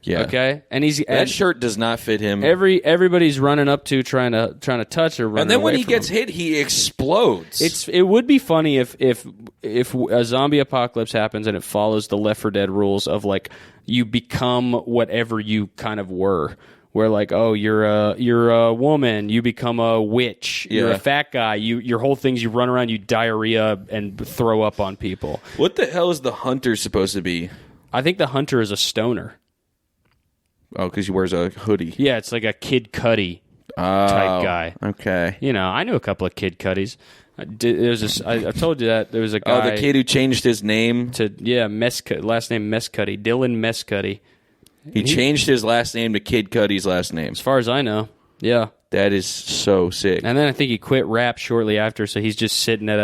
Yeah. Okay. And That shirt does not fit him. Everybody's running up to trying to touch or running And then when away he from gets him. hit, he explodes. It would be funny if a zombie apocalypse happens and it follows the Left 4 Dead rules of like you become whatever you kind of were. Where like, oh, you're a woman, you become a witch. You're Yeah. a fat guy. Your whole thing's you run around, you diarrhea and throw up on people. What the hell is the hunter supposed to be? I think the hunter is a stoner. Oh, because he wears a hoodie. Yeah, it's like a Kid Cudi type guy. Okay. You know, I knew a couple of Kid Cuddies. There's this. I told you that there was a guy. Oh, the kid who changed his name. to last name Mescuddy, Dylan Mescuddy. He changed his last name to Kid Cudi's last name. As far as I know, yeah. That is so sick. And then I think he quit rap shortly after, so he's just sitting at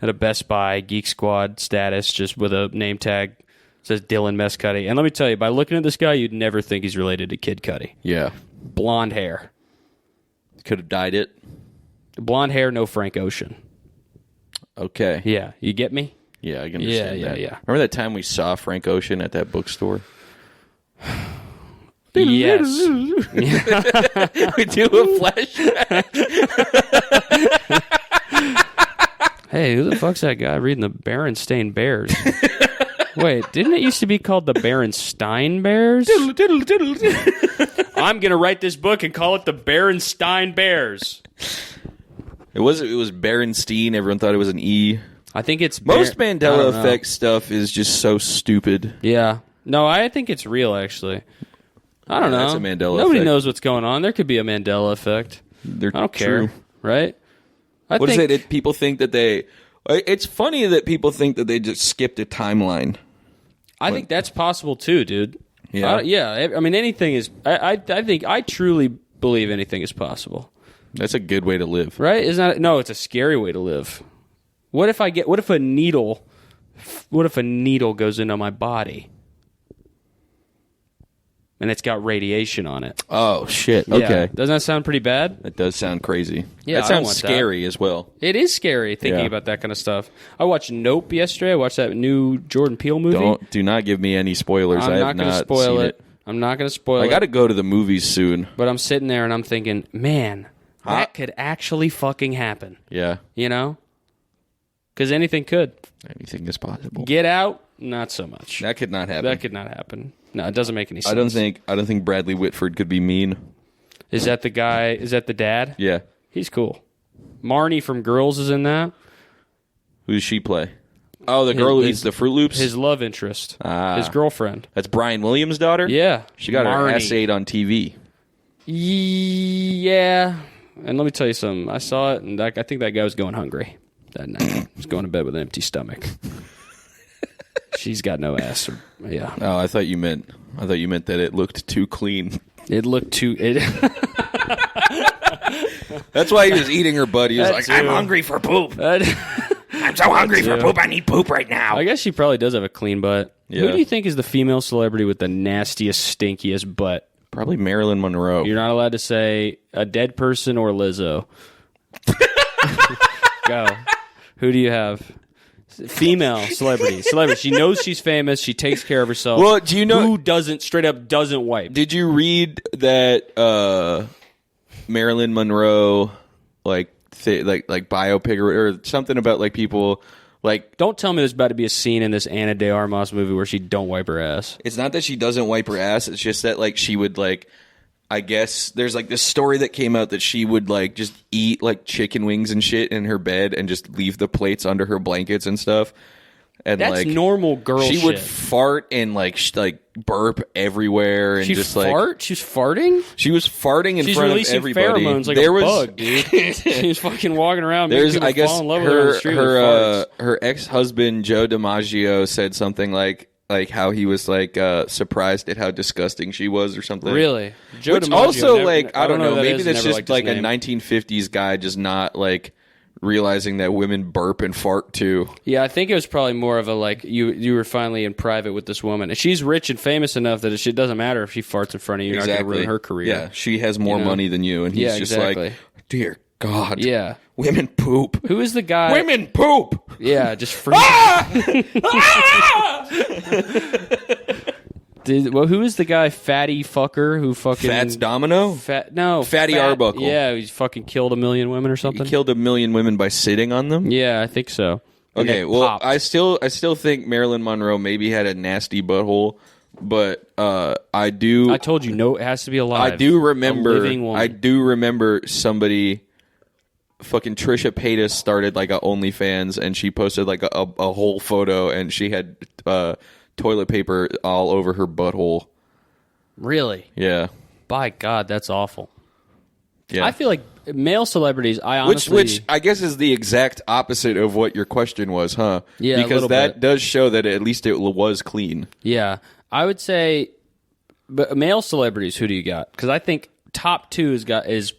a Best Buy Geek Squad status, just with a name tag says Dylan Mescuddy. And let me tell you, by looking at this guy, you'd never think he's related to Kid Cudi. Yeah. Blonde hair, Could have dyed it. blonde hair, no Frank Ocean. Okay. Yeah, you get me? Yeah, I can understand Yeah, that. yeah. Remember that time we saw Frank Ocean at that bookstore? Yes. We do a flashback. Hey, who the fuck's that guy reading the Berenstain Bears? Wait, didn't it used to be called the Berenstain Bears? I'm going to write this book and call it the Berenstain Bears. It was Berenstein. Everyone thought it was an E. I think it's... Most I Mandela don't know. effect stuff is just so stupid. Yeah. No, I think it's real, actually. I don't know. That's a Mandela Nobody effect. knows what's going on. There could be a Mandela effect. They're I don't care. true. Right? What is it? People think that they... It's funny that people think that they just skipped a timeline. I think that's possible, too, dude. Yeah. Yeah. I mean, anything is... I think... I truly believe anything is possible. That's a good way to live. Right? Isn't that... No, it's a scary way to live. What if a needle goes into my body? And it's got radiation on it. Oh, shit. Yeah. Okay. Doesn't that sound pretty bad? That does sound crazy. Yeah, that I don't sounds want that. scary as well. It is scary thinking Yeah. about that kind of stuff. I watched Nope yesterday. I watched that new Jordan Peele movie. Do not give me any spoilers. I'm I not have going to not spoil seen it. I'm not going to spoil I it. got to go to the movies soon. But I'm sitting there and I'm thinking, man, that could actually fucking happen. Yeah. You know? Because anything could. Anything is possible. Get Out, not so much. That could not happen. That could not happen. No, it doesn't make any sense. I don't think Bradley Whitford could be mean. Is that the guy? Is that the dad? Yeah. He's cool. Marnie from Girls is in that. Who does she play? Oh, the girl who eats the Fruit Loops? His love interest. Ah. His girlfriend. That's Brian Williams' daughter? Yeah. She got her Marnie. ass ate on TV. Yeah. And let me tell you something. I saw it, and I think that guy was going hungry that night. He was going to bed with an empty stomach. She's got no ass. Yeah. Oh, I thought you meant that it looked too clean. It looked too... That's why he was eating her butt. He was like, I'm hungry for poop. I'm so hungry for poop. I need poop right now. I guess she probably does have a clean butt. Yeah. Who do you think is the female celebrity with the nastiest, stinkiest butt? probably Marilyn Monroe. You're not allowed to say a dead person or Lizzo. Go. Who do you have? Female celebrity. She knows she's famous. She takes care of herself. Well, do you know who doesn't wipe? Did you read that Marilyn Monroe like biopic or something about like people like? Don't tell me there's about to be a scene in this Ana de Armas movie where she don't wipe her ass. It's not that she doesn't wipe her ass. It's just that like she would like. I guess there's like this story that came out that she would like just eat like chicken wings and shit in her bed and just leave the plates under her blankets and stuff. And That's like normal girl she shit. would fart and like burp everywhere and She just fart? like She was farting? she was farting in She's front of releasing everybody. pheromones like there a was bug, dude. She was fucking walking around making there's people I guess fall in love with her on the street with farts. her ex-husband Joe DiMaggio said something like how he was like surprised at how disgusting she was or something. Really? Joe Which DiMaggio also never- like I don't know, who that maybe is, that's never just liked his like a name. 1950s guy just not like realizing that women burp and fart too. Yeah, I think it was probably more of a like you were finally in private with this woman, and she's rich and famous enough that it doesn't matter if she farts in front of you. You're not going to ruin her career. Yeah, she has more money than you, and he's Yeah, just exactly. like, dear God, Yeah. women poop. Who is the guy? Women poop. Yeah, just free. Who is the guy? Fatty fucker who fucking Fats Domino. Fatty Arbuckle. Yeah, he's fucking killed a million women or something. He killed a million women by sitting on them. Yeah, I think so. And Okay, it well, popped. I still think Marilyn Monroe maybe had a nasty butthole, but I told you no, it has to be alive. I do A remember. living woman. I do remember somebody. Fucking Trisha Paytas started like a OnlyFans, and she posted like a whole photo, and she had toilet paper all over her butthole. Really? Yeah, By God, that's awful. yeah. I feel like male celebrities. I honestly, Which I guess is the exact opposite of what your question was, huh? Yeah, a because little that bit. does show that at least it was clean. yeah, I would say, but male celebrities. Who do you got? Because I think top two is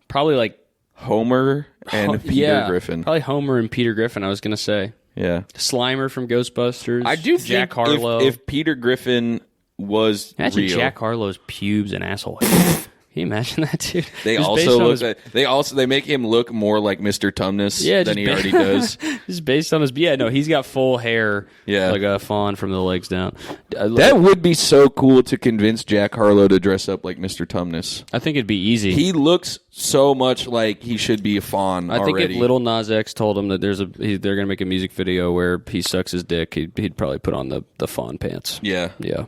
probably like Homer and Peter Griffin. Probably Homer and Peter Griffin. I was gonna say Yeah, Slimer from Ghostbusters. I do Jack think Harlow. if Peter Griffin was Imagine real, Jack Harlow's pubes and asshole hair. Can you imagine that, dude? they Just also based on look. his- They make him look more like Mr. Tumnus Yeah, than just he ba- already does. Just based on his, no, he's got full hair, Yeah. like a fawn from the legs down. That would be so cool to convince Jack Harlow to dress up like Mr. Tumnus. I think it'd be easy. He looks so much like he should be a fawn I think already. if Little Nas X told him that they're going to make a music video where he sucks his dick, he'd probably put on the fawn pants. Yeah. Yeah.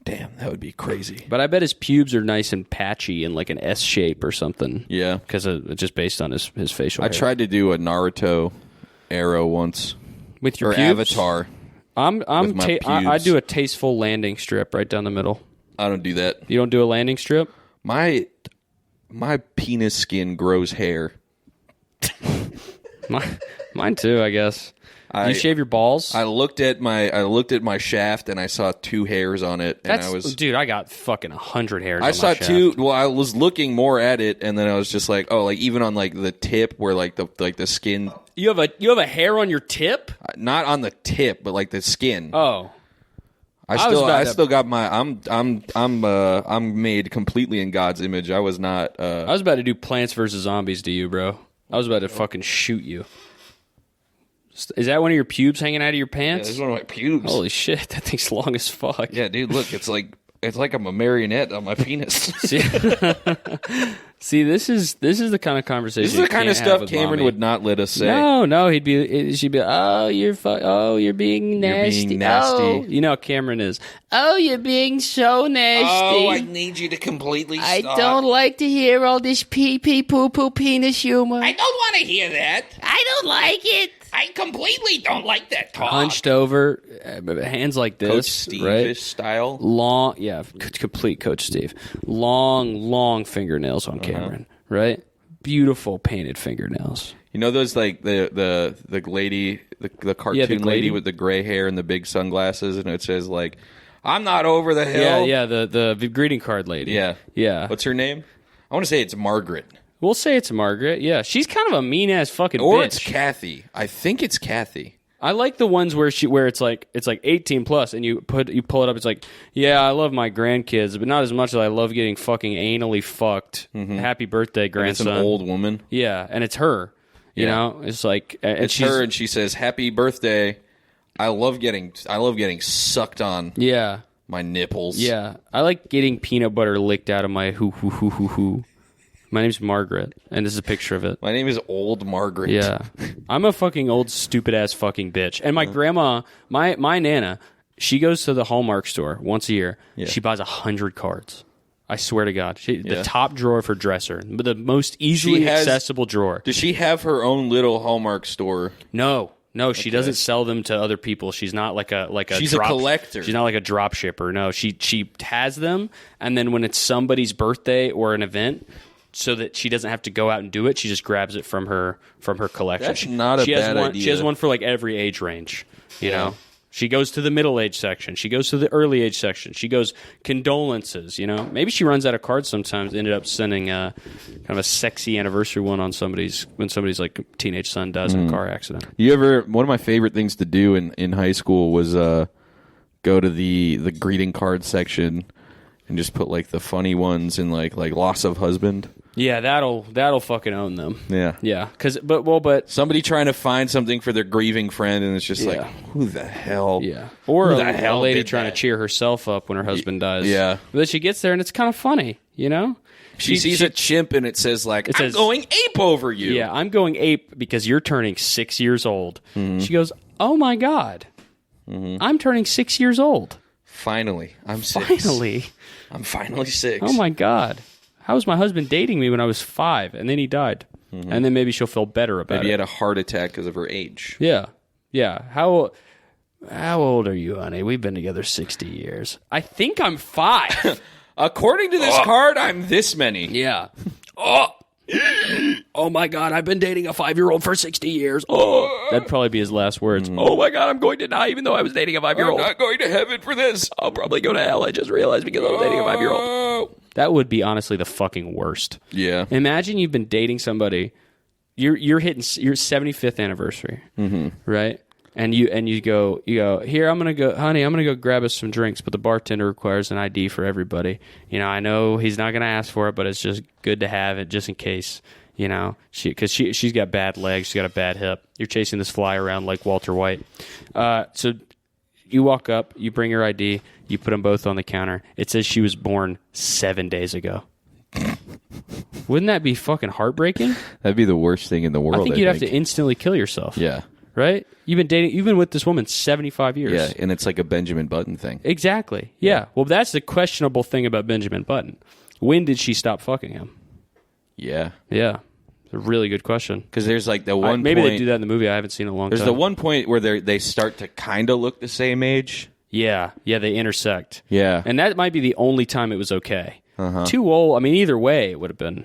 Damn, that would be crazy. But I bet his pubes are nice and patchy in like an S shape or something. Yeah. Because just based on his facial I hair. tried to do a Naruto arrow once. With your Or pubes? Avatar. I'm with my I pubes. do a tasteful landing strip right down the middle. I don't do that. You don't do a landing strip? My penis skin grows hair. Mine too, I guess. You shave your balls? I looked at my shaft and I saw 2 hairs on it, and dude, I got fucking 100 hairs. I on saw my shaft. 2. Well, I was looking more at it, and then I was just like, oh, like even on like the tip where like the skin, You have a hair on your tip? not on the tip, but like the skin. Oh, I was about to- still got my. I'm made completely in God's image. I was not. I was about to do Plants vs Zombies to you, bro. I was about to fucking shoot you. Is that one of your pubes hanging out of your pants? This is one of my pubes. Holy shit, that thing's long as fuck. Yeah, dude, look, it's like I'm a marionette on my penis. See, this is the kind of conversation. This is the kind of you can't have stuff with Cameron mommy. would not let us say. No, she'd be, oh, you're being nasty. being nasty. Oh, you know how Cameron is. Oh, you're being so nasty. Oh, I need you to completely stop. I don't like to hear all this pee poo poo penis humor. I don't want to hear that. I don't like it. I completely don't like that talk. Hunched over, hands like this, Coach Steve-ish right? style. Long, yeah, complete Coach Steve. Long fingernails on Cameron, right? Beautiful painted fingernails. You know those like the lady, the cartoon the lady with the gray hair and the big sunglasses, and it says like, "I'm not over the hill." Yeah, the greeting card lady. Yeah. What's her name? I want to say it's Margaret. We'll say it's Margaret. Yeah, she's kind of a mean ass fucking Or bitch. it's Kathy. I think it's Kathy. I like the ones where it's like 18 plus, and you pull it up. It's like, yeah, I love my grandkids, but not as much as I love getting fucking anally fucked. Happy birthday, And it's grandson. an old woman. Yeah, and it's her. You know, it's like It's her, and she says, "Happy birthday." I love getting sucked on. Yeah, My nipples. yeah. I like getting peanut butter licked out of my hoo. My name's Margaret, and this is a picture of it. My name is Old Margaret. Yeah. I'm a fucking old, stupid-ass fucking bitch. And my grandma, my Nana, she goes to the Hallmark store once a year. Yeah. She buys 100 cards. I swear to God. The Yeah. top drawer of her dresser. But the most easily She has- accessible drawer. Does she have her own little Hallmark store? No. No, she doesn't sell them to other people. She's not like a She's a collector. She's not like a drop shipper. No, she has them, and then when it's somebody's birthday or an event, so that she doesn't have to go out and do it, she just grabs it from her collection. That's not a bad idea. She has one for like every age range. You know, she goes to the middle age section. She goes to the early age section. She goes condolences. You know, maybe she runs out of cards sometimes. Ended up sending kind of a sexy anniversary one on somebody's like teenage son dies in a car accident. One of my favorite things to do in high school was go to the greeting card section and just put like the funny ones in like loss of husband. Yeah, that'll fucking own them. Yeah. Yeah, but somebody trying to find something for their grieving friend, and it's just like, who the hell? Yeah. Or who a the hell lady did trying that? to cheer herself up when her husband dies. Yeah. But she gets there, and it's kind of funny, you know? She sees a chimp, and it says like, I'm going ape over you. Yeah, I'm going ape because you're turning 6 years old. She goes, oh my God, I'm turning 6 years old. Finally, I'm 6. Finally. I'm finally 6. Oh my God. How was my husband dating me when I was 5, and then he died? And then maybe she'll feel better about Maybe it. he had a heart attack because of her age. Yeah. Yeah. How old are you, honey? We've been together 60 years. I think I'm 5. According to this card, I'm this many. Yeah. Oh my God, I've been dating a 5-year-old for 60 years. Oh, that'd probably be his last words. Oh my God, I'm going to die even though I was dating a 5-year-old. I'm not going to heaven for this. I'll probably go to hell. I just realized because I was dating a 5-year-old. That would be honestly the fucking worst. Yeah. Imagine you've been dating somebody. You're hitting your 75th anniversary, right? And you go here. I'm gonna go grab us some drinks, but the bartender requires an ID for everybody. You know, I know he's not gonna ask for it, but it's just good to have it just in case. You know, because she's got bad legs, she's got a bad hip. You're chasing this fly around like Walter White. So you walk up, you bring your ID, you put them both on the counter. It says she was born 7 days ago. Wouldn't that be fucking heartbreaking? That'd be the worst thing in the world. I think you'd have to instantly kill yourself. Yeah. Right? You've been with this woman 75 years. Yeah, and it's like a Benjamin Button thing. Exactly. Yeah. Well, that's the questionable thing about Benjamin Button. When did she stop fucking him? Yeah. Yeah. It's a really good question. Because there's like the one maybe point... they do that in the movie. I haven't seen it in a long time. There's the one point where they start to kind of look the same age. Yeah. Yeah, they intersect. Yeah. And that might be the only time it was okay. Too old. I mean, either way, it would have been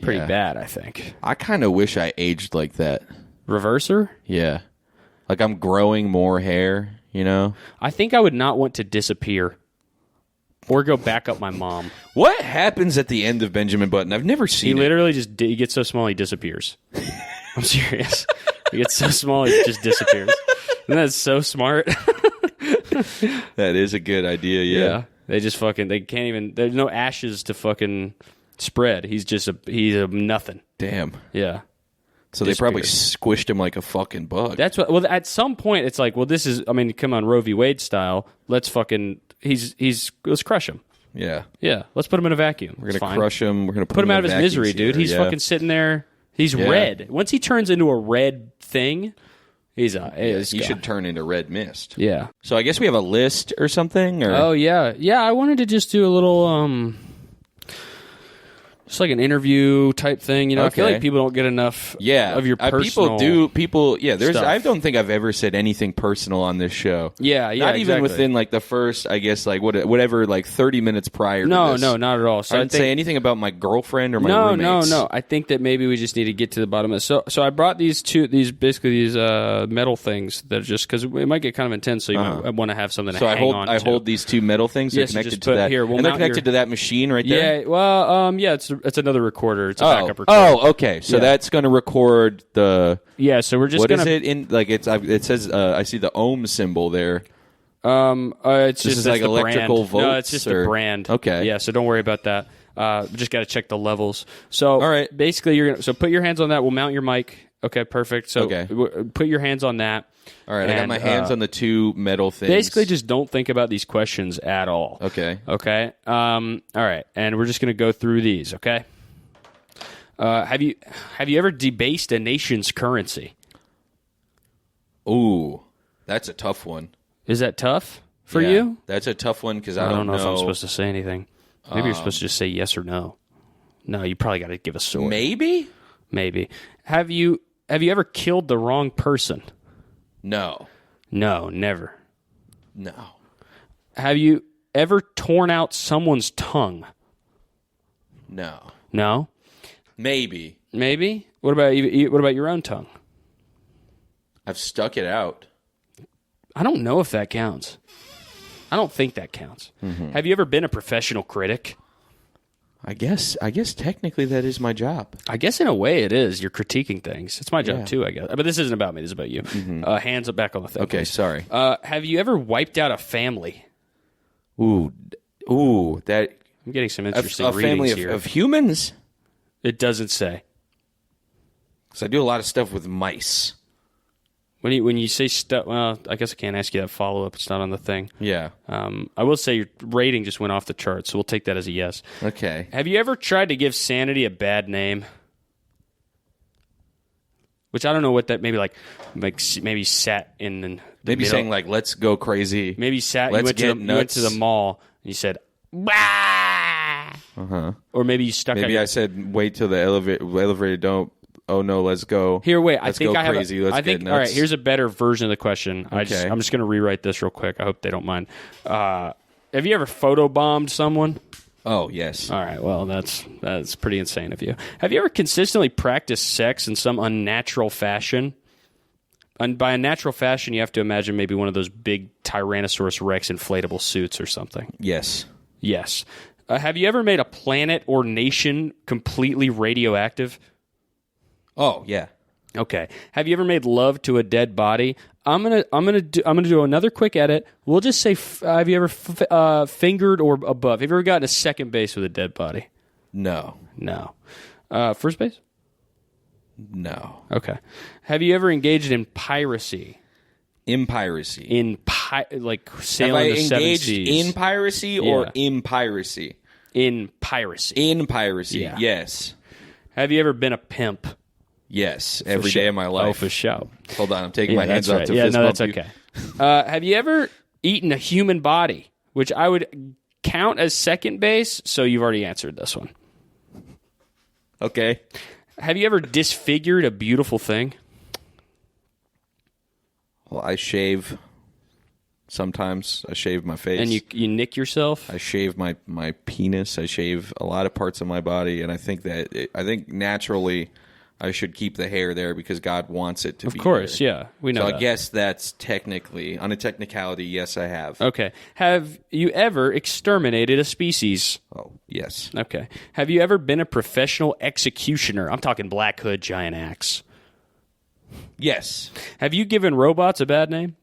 pretty bad, I think. I kind of wish I aged like that. Reverser? Yeah. Like I'm growing more hair, you know? I think I would not want to disappear or go back up my mom. What happens at the end of Benjamin Button? I've never seen He literally he gets so small he disappears. I'm serious. He gets so small he just disappears. And that's so smart. That is a good idea, yeah. They just they can't even, there's no ashes to fucking spread. He's a nothing. Damn. Yeah. So they probably squished him like a fucking bug. That's what. Well, at some point, it's like, well, this is. I mean, come on, Roe v. Wade style. Let's fucking. Let's crush him. Yeah. Yeah. Let's put him in a vacuum. We're gonna crush him. We're gonna put him in out of his a misery, vacuum dude. He's sealer, fucking sitting there. He's red. Once he turns into a red thing, he should turn into red mist. Yeah. So I guess we have a list or something. Or? Oh yeah, yeah. I wanted to just do a little just like an interview type thing, you know. Okay. I feel like people don't get enough of your personal there's stuff. I don't think I've ever said anything personal on this show. Yeah, Not even exactly. within like the first, I guess, like whatever, like 30 minutes prior to this. No, not at all. So I didn't say anything about my girlfriend or my roommates. No. I think that maybe we just need to get to the bottom of it. So I brought these metal things that are just because it might get kind of intense, so you might want to have something to hang on to. I hold these two metal things. They're Yes, connected just to put that. here, we'll and they're mount connected to that machine right there? Yeah, well, it's another recorder. It's a backup recorder. Oh, okay. So that's going to record the... Yeah, so we're just What gonna... is it in? Like it says. I see the ohm symbol there. It's This just is like the electrical brand. No, volts, it's just or- the brand. Okay. Yeah, so don't worry about that. We just got to check the levels. So, All right. basically, so put your hands on that. We'll mount your mic. Okay, perfect. So, put your hands on that. All right, I got my hands on the two metal things. Basically, just don't think about these questions at all. Okay. Okay. All right, and we're just going to go through these. Okay. Have you ever debased a nation's currency? Ooh, that's a tough one. Is that tough for Yeah, you? That's a tough one because I I don't know if I'm know. supposed to say anything. Maybe you're supposed to just say yes or no. No, you probably got to give a sword. Maybe. Maybe. Have you ever killed the wrong person? No. No, never. No. Have you ever torn out someone's tongue? No. No? Maybe. Maybe? What about you? What about your own tongue? I've stuck it out. I don't know if that counts. I don't think that counts. Mm-hmm. Have you ever been a professional critic? I guess technically that is my job. I guess in a way it is. You're critiquing things. It's my job too, I guess. But this isn't about me. This is about you. Hands up back on the thing. Okay, please. sorry. Have you ever wiped out a family? Ooh, that I'm getting some interesting a family readings here. of humans. It doesn't say. Because I do a lot of stuff with mice. When you say stuff, well, I guess I can't ask you that follow up. It's not on the thing. Yeah. I will say your rating just went off the charts, so we'll take that as a yes. Okay. Have you ever tried to give sanity a bad name? Which I don't know what that maybe maybe sat in the Maybe middle. saying like, "Let's go crazy." Maybe sat. Let's You get went to the nuts. mall and you said, "Bah!" Or maybe you stuck. Maybe out I said, "Wait till the elevator don't." Oh no, let's go. Here, wait. Let's I think go I have. crazy. I Let's think. get nuts. All right. Here's a better version of the question. Okay. I'm just going to rewrite this real quick. I hope they don't mind. Have you ever photobombed someone? Oh yes. All right. Well, that's pretty insane of you. Have you ever consistently practiced sex in some unnatural fashion? And by unnatural fashion, you have to imagine maybe one of those big Tyrannosaurus Rex inflatable suits or something. Yes. Yes. Have you ever made a planet or nation completely radioactive? Oh yeah. Okay. Have you ever made love to a dead body? I'm gonna do another quick edit. We'll just say, have you ever fingered or above? Have you ever gotten to second base with a dead body? No. No. First base? No. Okay. Have you ever engaged in piracy? In piracy. Like Have sailing I the seven engaged seas? in piracy or Yeah. in piracy? In piracy. In piracy. Yeah. Yes. Have you ever been a pimp? Yes. Every day of my Oh, life. for sure. Hold on, I'm taking my hands that's off right. to Yeah, fist no, bump that's you. okay. Have you ever eaten a human body? Which I would count as second base, so you've already answered this one. Okay. Have you ever disfigured a beautiful thing? Well, I shave. Sometimes I shave my face. And you nick yourself? I shave my penis. I shave a lot of parts of my body, and I think I think naturally I should keep the hair there because God wants it to be. Of course, there. yeah. We know So that. I guess that's technically, on a technicality, yes, I have. Okay. Have you ever exterminated a species? Oh, yes. Okay. Have you ever been a professional executioner? I'm talking Black Hood, giant axe. Yes. Have you given robots a bad name?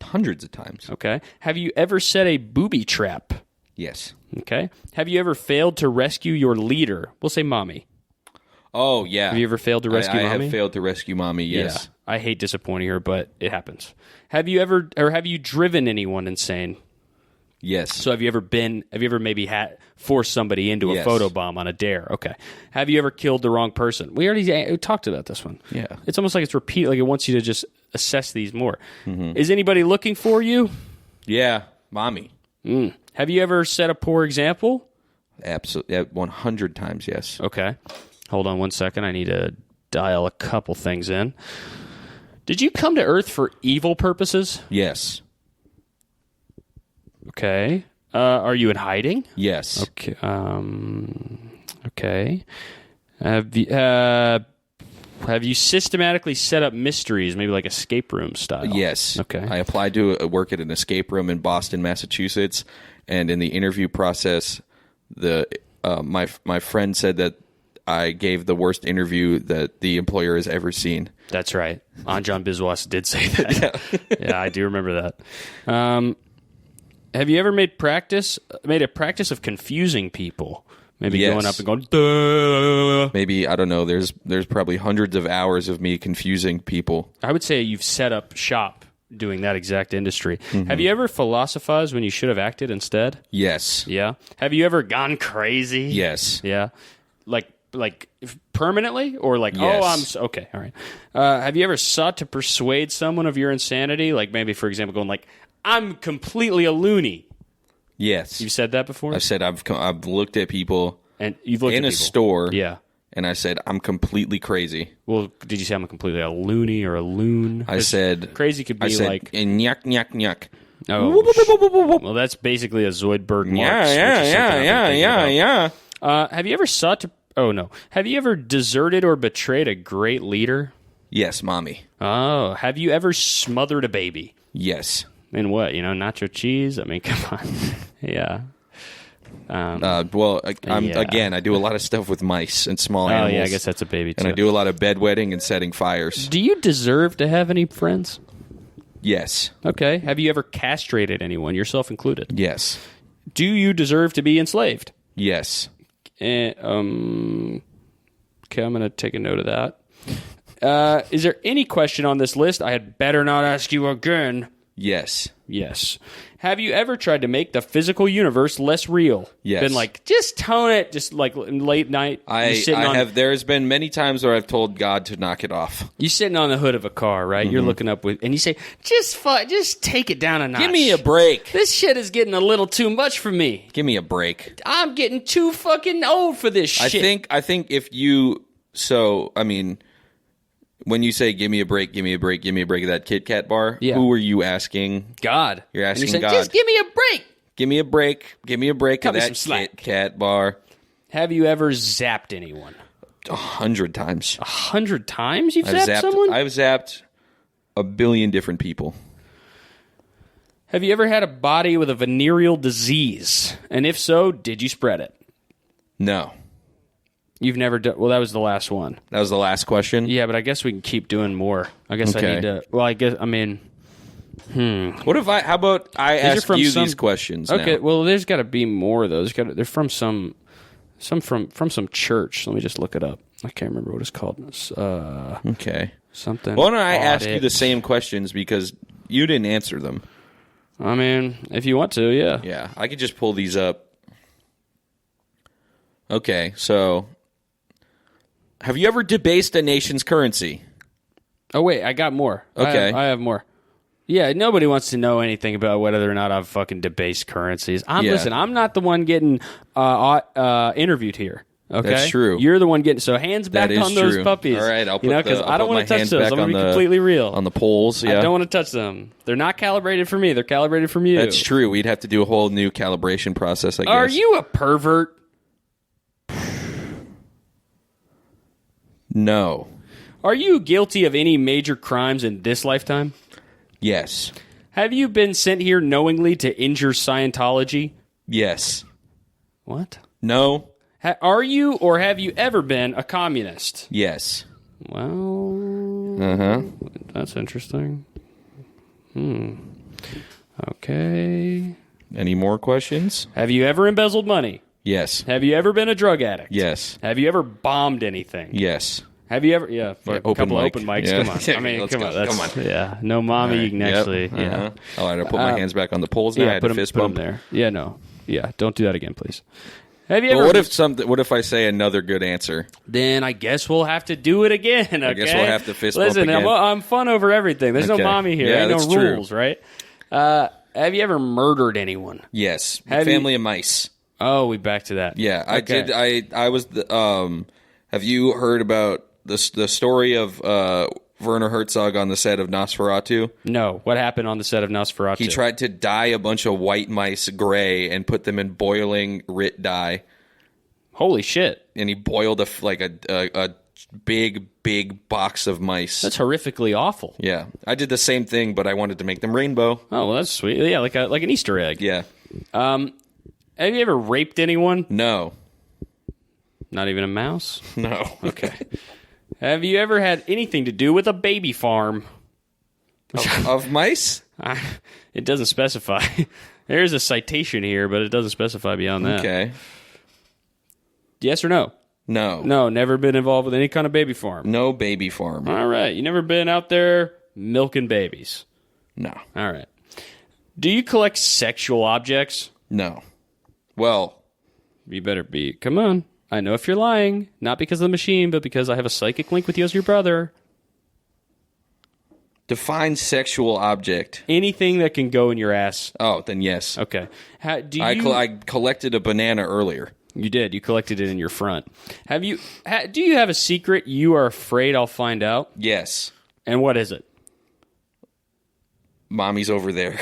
Hundreds of times. Okay. Have you ever set a booby trap? Yes. Okay. Have you ever failed to rescue your leader? We'll say mommy. Oh, yeah. Have you ever failed to rescue I mommy? have failed to rescue mommy, yes. Yeah. I hate disappointing her, but it happens. Have you driven anyone insane? Yes. So have you ever maybe forced somebody into a Yes. photobomb on a dare? Okay. Have you ever killed the wrong person? We already talked about this one. Yeah. It's almost like it's repeat, like it wants you to just assess these more. Mm-hmm. Is anybody looking for you? Yeah, mommy. Have you ever set a poor example? Absolutely. 100 times, yes. Okay. Hold on one second. I need to dial a couple things in. Did you come to Earth for evil purposes? Yes. Okay. Are you in hiding? Yes. Okay. Okay. Have you systematically set up mysteries, maybe like escape room style? Yes. Okay. I applied to work at an escape room in Boston, Massachusetts, and in the interview process, my friend said that I gave the worst interview that the employer has ever seen. That's right. Anjan Biswas did say that. Yeah, I do remember that. Have you ever made a practice of confusing people? Maybe Yes. going up and going, duh. Maybe, I don't know, there's probably hundreds of hours of me confusing people. I would say you've set up shop doing that exact industry. Have you ever philosophized when you should have acted instead? Yes. Yeah. Have you ever gone crazy? Yes. Yeah. Like permanently or like, Yes. okay. All right. Have you ever sought to persuade someone of your insanity? Like maybe, for example, going like, I'm completely a loony. Yes. You've said that before? I've said I've looked at people And you've looked in at a people. store Yeah. And I said, I'm completely crazy. Well, did you say I'm completely a loony or a loon? I said... Crazy could be like... Nyuk, nyuk, nyuk. Oh, well, that's basically a Zoidberg Marx. Yeah. Have you ever sought to... Oh, no. Have you ever deserted or betrayed a great leader? Yes, mommy. Oh, have you ever smothered a baby? Yes. In what? Nacho cheese? I mean, come on. Yeah. Again, I do a lot of stuff with mice and small animals. Oh, yeah, I guess that's a baby, too. And I do a lot of bedwetting and setting fires. Do you deserve to have any friends? Yes. Okay. Have you ever castrated anyone, yourself included? Yes. Do you deserve to be enslaved? Yes. Okay, I'm going to take a note of that. Is there any question on this list I had better not ask you again? Yes. Yes. Have you ever tried to make the physical universe less real? Yes. Been like, just tone it, just like late night. There's been many times where I've told God to knock it off. You're sitting on the hood of a car, right? You're looking up and you say, just take it down a notch. Give me a break. This shit is getting a little too much for me. Give me a break. I'm getting too fucking old for this shit. I think if you... So, I mean... When you say, give me a break of that Kit Kat bar, who are you asking? God. You're asking saying, God. Just give me a break. Give me a break of that Kit Kat bar. Have you ever zapped anyone? 100 times. 100 times you've zapped someone? I've zapped a billion different people. Have you ever had a body with a venereal disease? And if so, did you spread it? No. You've never done... Well, that was the last one. That was the last question? Yeah, but I guess we can keep doing more. I guess okay. I need to... Well, What if how about I ask you these questions Okay, now? well, there's got to be more, though. They're from some church. Let me just look it up. I can't remember what it's called. Okay. Something... Why don't I ask you the same questions because you didn't answer them? I mean, if you want to, yeah. Yeah, I could just pull these up. Okay, so... Have you ever debased a nation's currency? Oh, wait, I got more. Okay. I have more. Yeah, nobody wants to know anything about whether or not I've fucking debased currencies. Listen, I'm not the one getting interviewed here. Okay? That's true. You're the one getting... So hands back on those puppies. All right, I'll put because I don't want to touch those. I'm going to be completely real. On the poles, yeah. I don't want to touch them. They're not calibrated for me. They're calibrated from you. That's true. We'd have to do a whole new calibration process, I guess. Are you a pervert? No. Are you guilty of any major crimes in this lifetime? Yes. Have you been sent here knowingly to injure Scientology? Yes. What? No. Are you or have you ever been a communist? Yes. Well, that's interesting. Okay. Any more questions? Have you ever embezzled money? Yes. Have you ever been a drug addict? Yes. Have you ever bombed anything? Yes. Have you ever... Yeah, for a couple of open mics. Yeah. Come on. I mean, come on. Come on. Yeah, no mommy, Right. you can actually... Yep. Yeah. All right, I put my hands back on the poles now. I had put a fist them bump. there. Yeah, no. Yeah, don't do that again, please. Have you But ever... what if I say another good answer? Then I guess we'll have to do it again, okay? I guess we'll have to fist bump Listen, again. I'm fun over everything. There's no Okay. mommy here. Yeah, Ain't no that's true. rules, right? Have you ever murdered anyone? Yes. Have Family of mice. Oh, we back to that. Yeah, I Okay. did. I was the. Have you heard about the story of Werner Herzog on the set of Nosferatu? No. What happened on the set of Nosferatu? He tried to dye a bunch of white mice gray and put them in boiling Rit dye. Holy shit. And he boiled a big box of mice. That's horrifically awful. Yeah, I did the same thing, but I wanted to make them rainbow. Oh, well, that's sweet. Yeah, like an Easter egg. Yeah. Have you ever raped anyone? No. Not even a mouse? No. Okay. Have you ever had anything to do with a baby farm? Of mice? It doesn't specify. There's a citation here, but it doesn't specify beyond that. Okay. Yes or no? No. No, never been involved with any kind of baby farm. No baby farm. All right. You never been out there milking babies? No. All right. Do you collect sexual objects? No. Well, You better be. Come on. I know if you're lying. Not because of the machine, but because I have a psychic link with you as your brother. define sexual object. Anything that can go in your ass. Oh, then yes. Okay. I collected a banana earlier. You did. You collected it in your front. Do you have a secret you are afraid I'll find out? Yes. And what is it? Mommy's over there.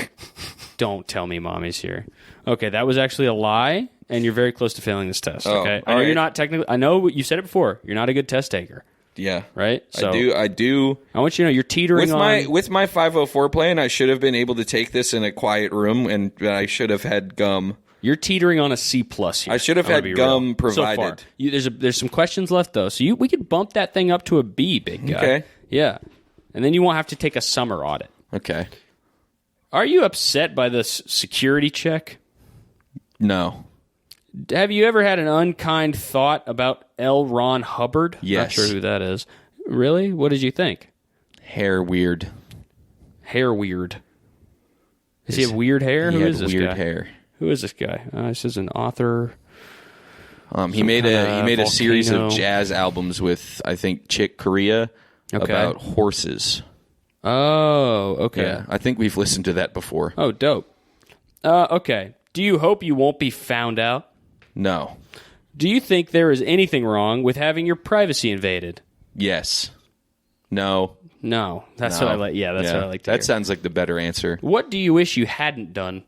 Don't tell me mommy's here. Okay, that was actually a lie, and you're very close to failing this test. Oh, Okay, I know all right. you're not technically. I know you said it before. You're not a good test taker, Yeah. right? So I do. I want you to know you're teetering With my 504 plan, I should have been able to take this in a quiet room, and I should have had gum. You're teetering on a C+ here. I should have I'm gonna had be gum real. provided. So far. There's some questions left though, so we could bump that thing up to a B, big guy. Okay. Yeah, and then you won't have to take a summer audit. Okay. Are you upset by this security check? No. Have you ever had an unkind thought about L. Ron Hubbard? Yes. Not sure who that is. Really? What did you think? Hair weird. Hair weird. Does he have weird hair? He Who had is this weird guy? hair. Who is this guy? This is an author. He made a series of volcano. jazz albums with, I think, Chick Corea about horses. Oh, okay. Yeah, I think we've listened to that before. Oh, dope. Okay. Do you hope you won't be found out? No. Do you think there is anything wrong with having your privacy invaded? Yes. No. No. That's No. what I like. Yeah, that's what I like to That hear. sounds like the better answer. What do you wish you hadn't done?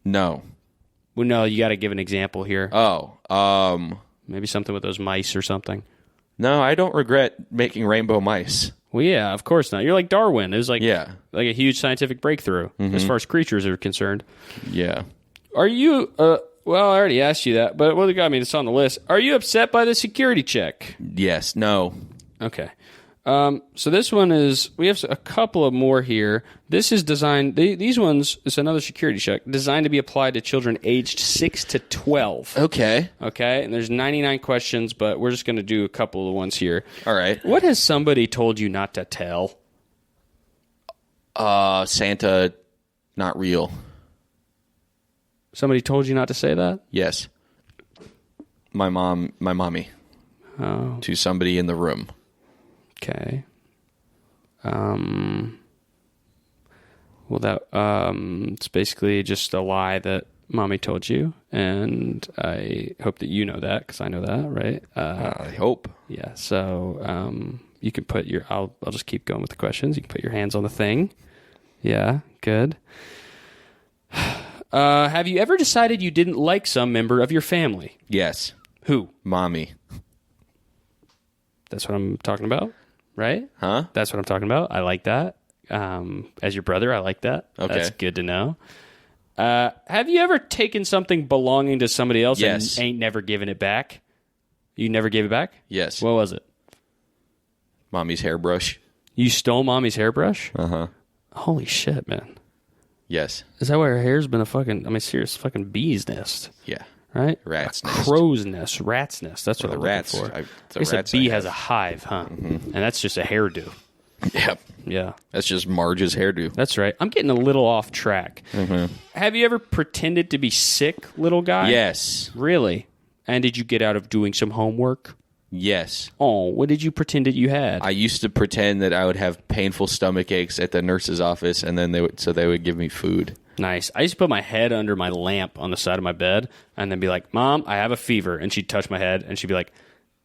No. Well, no, you got to give an example here. Oh. Maybe something with those mice or something. No, I don't regret making rainbow mice. Well, yeah, of course not. You're like Darwin. It was like Yeah. like a huge scientific breakthrough as far as creatures are concerned. Yeah. Are you? Well, I already asked you that, but what got me? It's on the list. Are you upset by the security check? Yes. No. Okay. So this one is. We have a couple of more here. This is designed. These ones is another security check designed to be applied to children aged 6 to 12. Okay. Okay, and there's 99 questions, but we're just going to do a couple of ones here. All right. What has somebody told you not to tell? Santa, not real. Somebody told you not to say that? Yes. My mommy. Oh, To somebody in the room. okay. Well, that it's basically just a lie that mommy told you, and I hope that you know that because I know that, right? I hope. Yeah. So you can put your. I'll just keep going with the questions. You can put your hands on the thing. Yeah. Good. Have you ever decided you didn't like some member of your family? Yes. Who? Mommy. That's what I'm talking about, right? Huh? That's what I'm talking about. I like that. As your brother, I like that. Okay. That's good to know. Have you ever taken something belonging to somebody else Yes. and ain't never given it back? You never gave it back? Yes. What was it? Mommy's hairbrush. You stole mommy's hairbrush? Uh-huh. Holy shit, man. Yes. Is that why her hair's been a serious fucking bee's nest? Yeah. Right? Rat's a nest. crow's nest, rat's nest. That's what the I'm rats. looking for. The I guess rats a bee I has have. a hive, huh? And that's just a hairdo. Yep. Yeah. That's just Marge's hairdo. That's right. I'm getting a little off track. Mm-hmm. Have you ever pretended to be sick, little guy? Yes. Really? And did you get out of doing some homework? Yes. Oh, what did you pretend that you had? I used to pretend that I would have painful stomach aches at the nurse's office, and then they would give me food. Nice. I used to put my head under my lamp on the side of my bed and then be like, Mom, I have a fever. And she'd touch my head and she'd be like,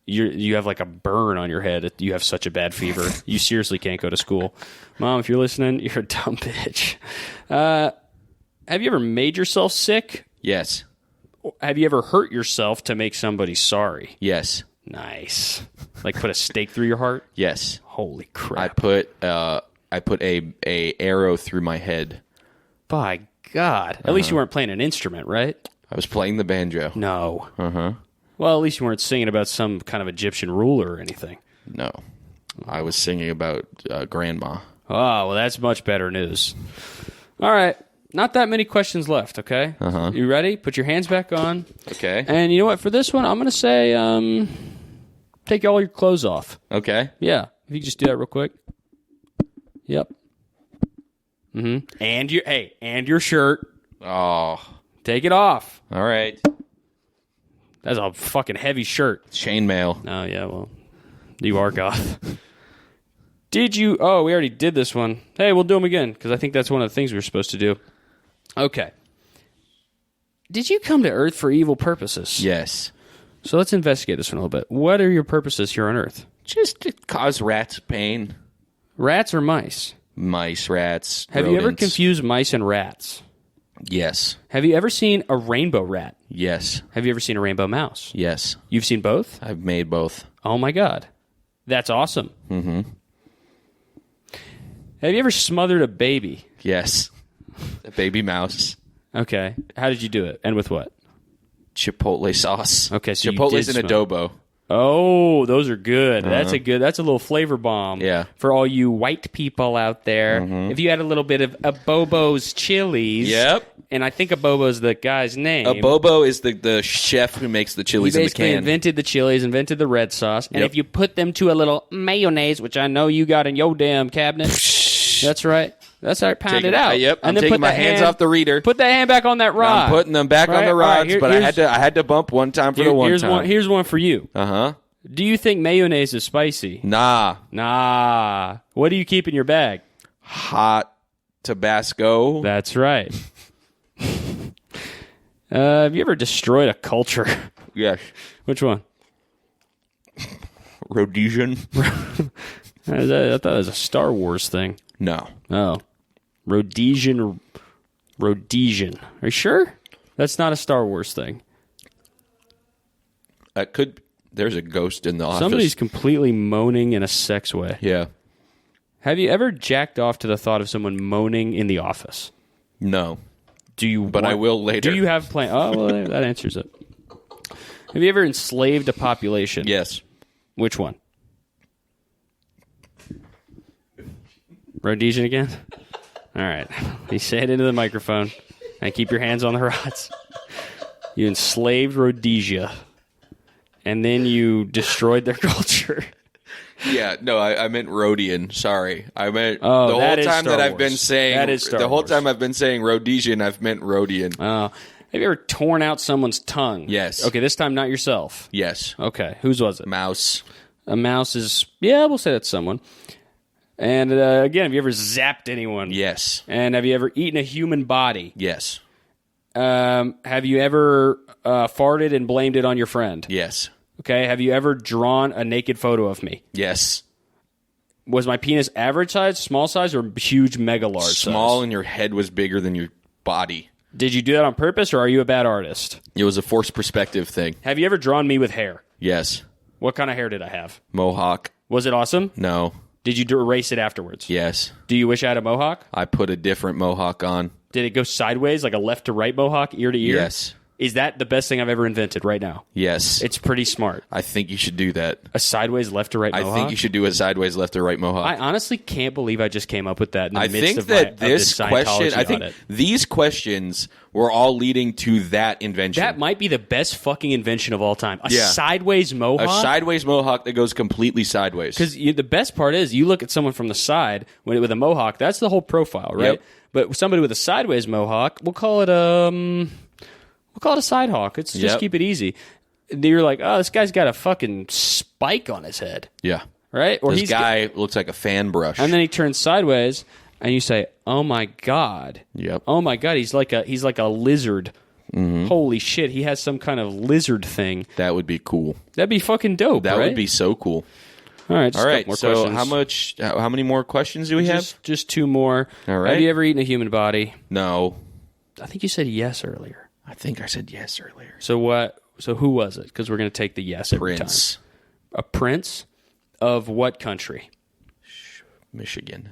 you have like a burn on your head. You have such a bad fever. You seriously can't go to school. Mom, if you're listening, you're a dumb bitch. Have you ever made yourself sick? Yes. Have you ever hurt yourself to make somebody sorry? Yes. Nice. Like put a stake through your heart? Yes. Holy I crap. put a arrow through my head. By God. At least you weren't playing an instrument, right? I was playing the banjo. No. Uh-huh. Well, at least you weren't singing about some kind of Egyptian ruler or anything. No. I was singing about grandma. Oh, well, that's much better news. All right. Not that many questions left, okay? Uh-huh. You ready? Put your hands back on. Okay. And you know what? For this one, I'm going to say take all your clothes off. Okay. Yeah. If you could just do that real quick. Yep. Mm-hmm. And your shirt. Oh. Take it off. All right. That's a fucking heavy shirt. Chainmail. Oh, yeah, well, you are Goth. Did you... Oh, we already did this one. Hey, we'll do them again, because I think that's one of the things we were supposed to do. Okay. did you come to Earth for evil purposes? Yes. So let's investigate this one a little bit. What are your purposes here on Earth? Just to cause rats pain. Rats or mice? Mice, rats, Have you ever rodents. confused mice and rats? Yes. Have you ever seen a rainbow rat? Yes. Have you ever seen a rainbow mouse? Yes. You've seen both? I've made both. Oh my God. That's awesome. Mm-hmm. Have you ever smothered a baby? Yes. A baby mouse. Okay. How did you do it? And with what? Chipotle sauce. Okay, so you Chipotle's did an smell. adobo. Oh, those are good. That's a little flavor bomb. Yeah. For all you white people out there. If you had a little bit of a Bobo's chilies. Yep. And I think a Bobo's the guy's name. A bobo is the chef who makes the He chilies in the basically can. invented the chilies, invented the red sauce, and Yep. if you put them to a little mayonnaise, which I know you got in your damn cabinet, that's right. That's right. Pound it out. Yep. I'm and then taking put my that hands hand- off the reader. Put that hand back on that rod. I'm putting them back on Right? the All right, rods, here- but I here's- had to bump one time for the one here's time. Here's one for you. Uh-huh. Do you think mayonnaise is spicy? Nah. Nah. What do you keep in your bag? Hot Tabasco. That's right. Have you ever destroyed a culture? Yes. Which one? Rhodesian. I thought it was a Star Wars thing. No. Oh. Rhodesian. Are you sure? That's not a Star Wars thing. There's a ghost in the office. Somebody's completely moaning in a sex way. Yeah. Have you ever jacked off to the thought of someone moaning in the office? No. Do you? But I will later. Do you have plan? Oh, well, that answers it. Have you ever enslaved a population? Yes. Which one? Rhodesian again? All right. You say it into the microphone and keep your hands on the rods. You enslaved Rhodesia, and then you destroyed their culture. Yeah, no, I meant Rhodian. Sorry, I meant the Oh, whole that is time Star that I've been Wars. saying That is Star the whole Wars. time I've been saying Rhodesian. I've meant Rhodian. Have you ever torn out someone's tongue? Yes. Okay, this time not yourself. Yes, Okay, whose was it? mouse. A mouse is, yeah, we'll say that's someone. And again, have you ever zapped anyone? Yes, And have you ever eaten a human body? yes, Have you ever farted and blamed it on your friend? yes, Okay, have you ever drawn a naked photo of me? yes. Was my penis average size, small size, or huge, mega large Small, size? and your head was bigger than your body. Did you do that on purpose, or are you a bad artist? It was a forced perspective thing. Have you ever drawn me with hair? Yes, What kind of hair did I have? mohawk. Was it awesome? No. Did you erase it afterwards? Yes, Do you wish I had a mohawk? I put a different mohawk on. Did it go sideways, like a left to right mohawk, ear to ear? Yes, Is that the best thing I've ever invented right now? yes. It's pretty smart. I think you should do that. A sideways left to right mohawk? I think you should do a sideways left or right mohawk. I honestly can't believe I just came up with that in the I midst think of that this question. I think audit. these questions were all leading to that invention. That might be the best fucking invention of all time. A Yeah. sideways a mohawk? sideways mohawk that goes completely sideways. Because the best part is you look at someone from the side with a mohawk. That's the whole profile, right? Yep. But somebody with a sideways mohawk, we'll call it a side hawk. It's just Yep. keep it easy. You're like, oh, this guy's got a fucking spike on his head, yeah, right? Or this guy looks like a fan brush. and then he turns sideways, and you say, "Oh my god, Yep. oh my god, he's like a lizard." Holy shit, he has some kind of lizard thing. That would be cool. That'd be fucking dope. That right? would be so cool. All right. Just All a right. couple more So questions. how many more questions do we have? Just two more. All right. Have you ever eaten a human body? No, I think you said yes earlier. I think I said yes earlier. So what? So who was it? Because we're going to take the yes every Prince, time. A prince of what country? Michigan.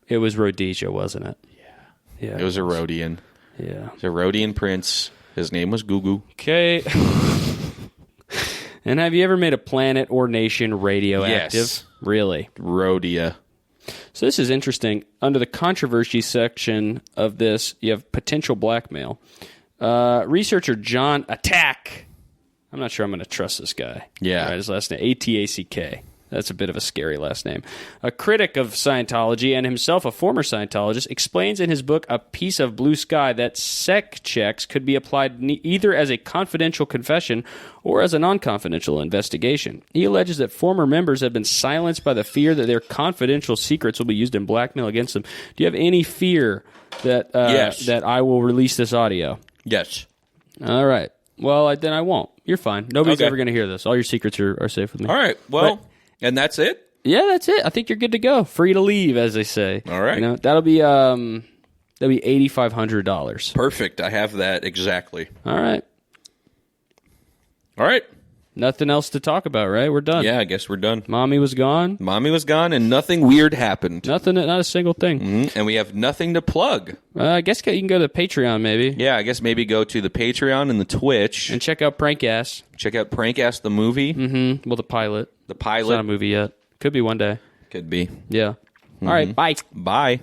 It was Rhodesia, wasn't it? Yeah. It was a Rhodian. Yeah. It's a Rhodian prince. His name was Gugu. Okay. And have you ever made a planet or nation radioactive? Yes. Really? Rhodia. So this is interesting. Under the controversy section of this, you have potential blackmail. Researcher John Attack. I'm not sure I'm going to trust this guy. Yeah. All right, his last name, Atack. That's a bit of a scary last name. A critic of Scientology and himself a former Scientologist explains in his book A Piece of Blue Sky that sec checks could be applied either as a confidential confession or as a non-confidential investigation. He alleges that former members have been silenced by the fear that their confidential secrets will be used in blackmail against them. Do you have any fear that Yes. that I will release this audio? Yes. All right. Well, then I won't. You're fine. Nobody's Okay. ever going to hear this. All your secrets are safe with me. All right. Well, and that's it? Yeah, that's it. I think you're good to go. Free to leave, as they say. All right. You know, that'll be $8,500. Perfect. I have that exactly. All right. All right. Nothing else to talk about, right? We're done. Yeah, I guess we're done. Mommy was gone. Mommy was gone, and nothing weird happened. Nothing. Not a single thing. And we have nothing to plug. I guess you can go to Patreon maybe Yeah, I guess maybe go to the Patreon and the Twitch. and check out Prank Ass. Check out Prank Ass the movie. Mm-hmm. Well, the pilot. The It's not pilot. a movie yet. Could be one day. Could be. Yeah. All right. Bye. Bye.